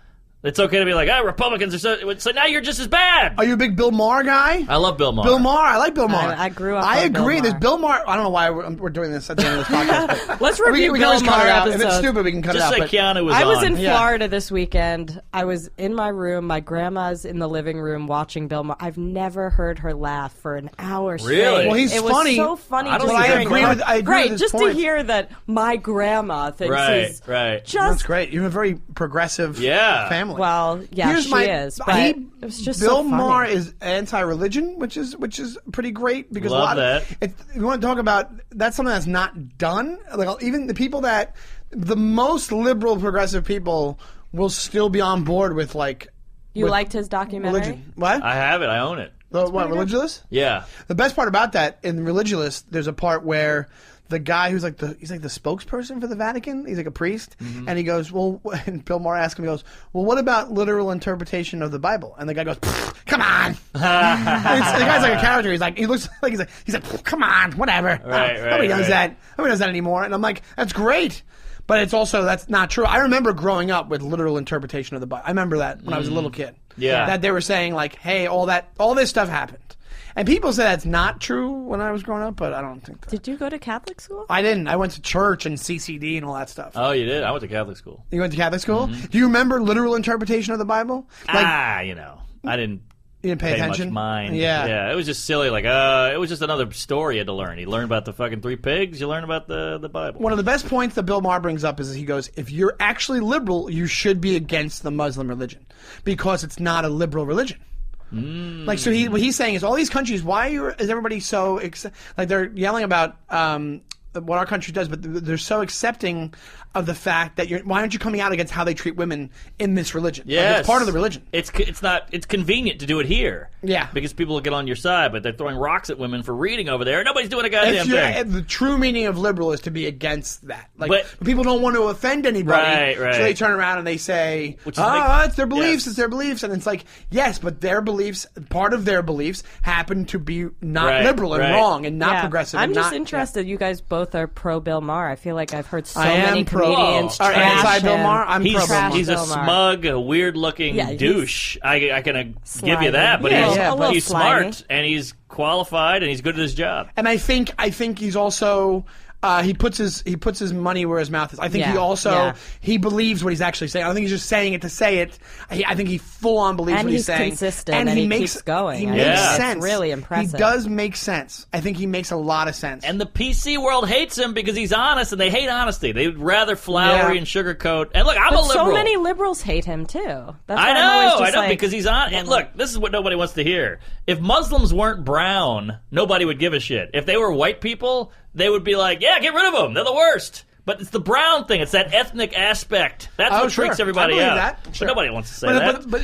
It's okay to be like, Republicans are so now you're just as bad. Are you a big Bill Maher guy? I love Bill Maher. Bill Maher, I like Bill Maher. I grew up I on Bill agree. Maher. There's Bill Maher. I don't know why we're doing this at the end of this podcast. But Let's we review can Bill always cut Maher it out. If it's episodes. stupid, we can cut Just it out. say but- Keanu was I was on. in Yeah. Florida this weekend. I was in my room. My grandma's in the living room watching Bill Maher. I've never heard her laugh for an hour straight. Really? Well, he's it funny. was so funny. I don't just think hearing I agree that. with- I agree right, with his just points. to hear that my grandma thinks Right, he's right. just That's great. You have a very progressive Yeah. family. well, yeah, Here's she my- is. But he- it was just Bill so funny. Maher is anti-religion, which is pretty great because Love a lot that. If you want to talk about that's something that's not done. Like even the people that the most liberal progressive people will still be on board with like You with liked his documentary? religion. What? I have it. I own it. What Religulous? Yeah. The best part about that in Religulous, there's a part where the guy who's like he's like the spokesperson for the Vatican. He's like a priest, and he goes, "Well," and Bill Maher asks him, he goes, "Well, what about literal interpretation of the Bible?" And the guy goes, "Come on." The guy's like a character. He looks like he's like, "Come on, whatever." Right, Nobody does right. that. Nobody does that anymore. And I'm like, that's great. But it's also, that's not true. I remember growing up with literal interpretation of the Bible. I remember that when I was a little kid. Yeah. That they were saying, like, hey, all this stuff happened. And people say that's not true when I was growing up, but I don't think that. Did you go to Catholic school? I didn't. I went to church and CCD and all that stuff. Oh, you did? I went to Catholic school. You went to Catholic school? Do you remember literal interpretation of the Bible? Like, I didn't. You didn't pay attention? Much mind. Yeah. It was just silly. Like, it was just another story you had to learn. You learn about the fucking 3 pigs. You learn about the Bible. One of the best points that Bill Maher brings up is he goes, if you're actually liberal, you should be against the Muslim religion because it's not a liberal religion. Like, so what he's saying is all these countries, is everybody so like they're yelling about what our country does, but they're so accepting of the fact that why aren't you coming out against how they treat women in this religion? Yes. Like, it's part of the religion. It's convenient to do it here. Yeah. Because people will get on your side, but they're throwing rocks at women for reading over there. Nobody's doing a goddamn thing. The true meaning of liberal is to be against that. Like, but people don't want to offend anybody, right. So they turn around and they say, it's their beliefs, it's their beliefs. And it's like, yes, but their beliefs, part of their beliefs happen to be not liberal and wrong and not progressive. I'm just interested. You guys both are pro Bill Maher. I feel like I've heard so many comedians trash anti-Bill him. Maher. I'm pro Bill Maher. He's a smug, weird-looking douche. I can give you that, but he's smart and he's qualified and he's good at his job. And I think he's also. He puts his money where his mouth is. I think he also he believes what he's actually saying. I don't think he's just saying it to say it. I think he full on believes what he's saying. And he's consistent, and he keeps going. He makes sense. It's really impressive. He does make sense. I think he makes a lot of sense. And the PC world hates him because he's honest, and they hate honesty. They'd rather flowery and sugarcoat. And look, I'm a liberal. So many liberals hate him too. That's I know, because he's on. And look, this is what nobody wants to hear. If Muslims weren't brown, nobody would give a shit. If they were white people, they would be like, yeah, get rid of them. They're the worst. But it's the brown thing. It's that ethnic aspect. That's what freaks everybody out. That. Sure. But nobody wants to say that. But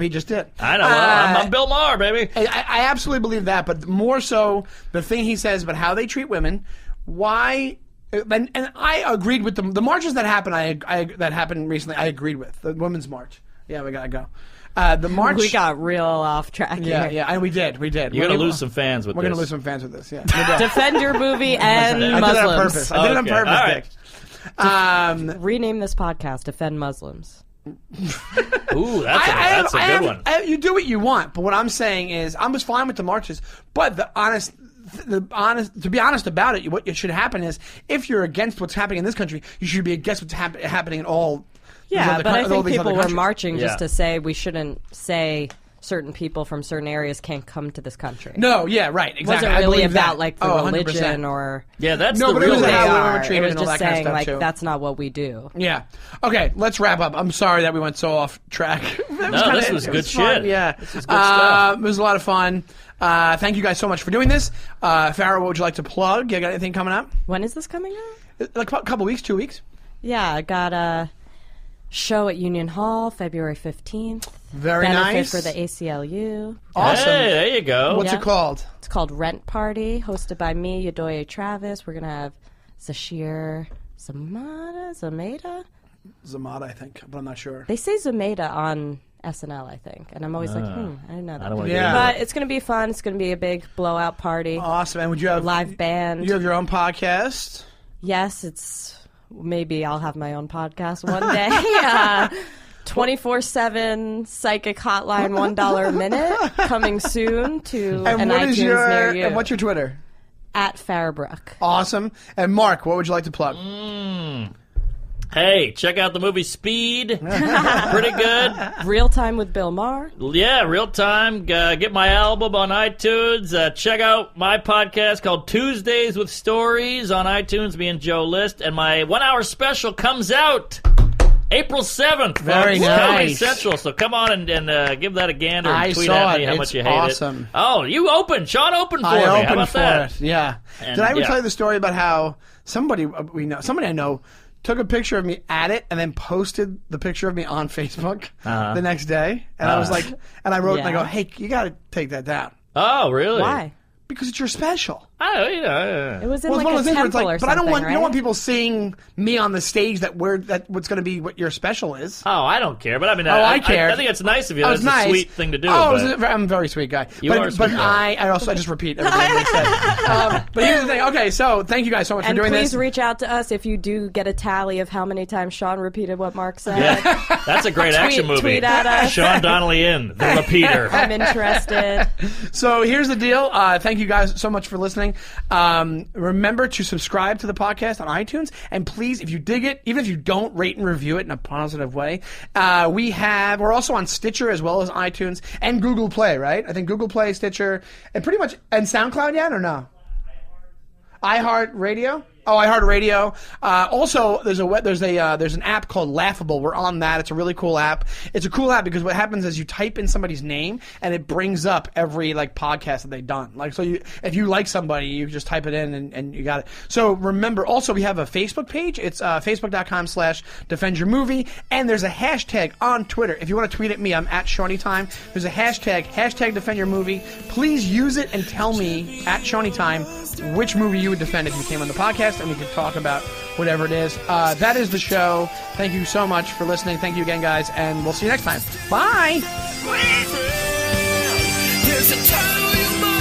he just did. I know. I'm Bill Maher, baby. I absolutely believe that. But more so, the thing he says about how they treat women, why... And I agreed with the marches that happened. That happened recently. I agreed with the women's march. Yeah, we gotta go. The march. We got real off track here. Yeah, and we did. You're gonna lose some fans with this. We're gonna lose some fans with this. Yeah. Defend your movie and Muslims. I did it on purpose. I did it on purpose, Dick. Rename this podcast "Defend Muslims." Ooh, that's a good one. You do what you want, but what I'm saying is, I was fine with the marches, but to be honest about it, what should happen is, if you're against what's happening in this country, you should be against what's happening in all. Yeah, but I think people were marching just to say we shouldn't say certain people from certain areas can't come to this country. No, yeah, right, exactly. It wasn't really about that. like the religion or that's no, the but real it was how we were it treated was and all just that kind of saying stuff like too. that's not what we do. Yeah. Okay, let's wrap up. I'm sorry that we went so off track. This was good shit. Yeah, this was good stuff. It was a lot of fun. Thank you guys so much for doing this. Farrah, what would you like to plug? You got anything coming up? When is this coming out? Like a couple weeks, 2 weeks. Yeah, I got a show at Union Hall, February 15th. Very Benefit nice. for the ACLU. Awesome. Hey, there you go. What's it called? It's called Rent Party, hosted by me, Yodoye Travis. We're going to have Zashir Zameda, I think, but I'm not sure. They say Zameda on SNL, I think. And I'm always like, I didn't know that. I don't want to But it's going to be fun. It's going to be a big blowout party. Awesome. And would you have live band? You have your own podcast? Yes, maybe I'll have my own podcast one day. 24/7 psychic hotline, $1 a minute, coming soon to an iTunes near you. And what's your Twitter? At Farabrook. Awesome. And Mark, what would you like to plug? Hey, check out the movie Speed. Pretty good. Real Time with Bill Maher. Yeah, real time. Get my album on iTunes. Check out my podcast called Tuesdays with Stories on iTunes, me and Joe List. And my 1 hour special comes out April 7th. Very nice. Comedy Central. So come on and give that a gander and tweet at me how much you hate awesome. it. Oh, you opened. Sean opened for me. How about that? Yeah. And, did I ever tell you the story about how somebody I know took a picture of me at it and then posted the picture of me on Facebook the next day? And I was like, and I wrote and I go, hey, you got to take that down. Oh, really? Why? Because it's your special. It was in Well, it's like one a of those things where it's temple like, or but I don't something, want you don't right? want people seeing me on the stage what's going to be what your special is. Oh, I don't care. But I mean, I care. I think it's nice of you. Oh, That's it's nice. a sweet thing to do. Oh, but I'm a very sweet guy. You are a sweet guy. I just repeat everything they said. But here's the thing. Okay, so thank you guys so much And for doing please this. reach out to us if you do get a tally of how many times Sean repeated what Mark said. yeah, that's a great action movie. Tweet at us. Sean Donnelly in The Repeater. I'm interested. So here's the deal. Thank you guys so much for listening. Remember to subscribe to the podcast on iTunes, and please, if you dig it, even if you don't, rate and review it in a positive way. We're also on Stitcher as well as iTunes and Google Play, right? I think Google Play, Stitcher, and pretty much and SoundCloud yet or no? iHeartRadio. Oh, iHeartRadio. Also, there's an app called Laughable. We're on that. It's a really cool app. It's a cool app because what happens is you type in somebody's name and it brings up every podcast that they've done. If you like somebody, you just type it in and you got it. So remember, also we have a Facebook page. It's facebook.com/defendyourmovie, and there's a hashtag on Twitter. If you want to tweet at me, I'm at ShawneeTime. There's a hashtag #defendyourmovie. Please use it and tell me at ShawneeTime which movie you would defend if you came on the podcast, and we can talk about whatever it is. That is the show. Thank you so much for listening. Thank you again, guys, and we'll see you next time. Bye. There's a time you must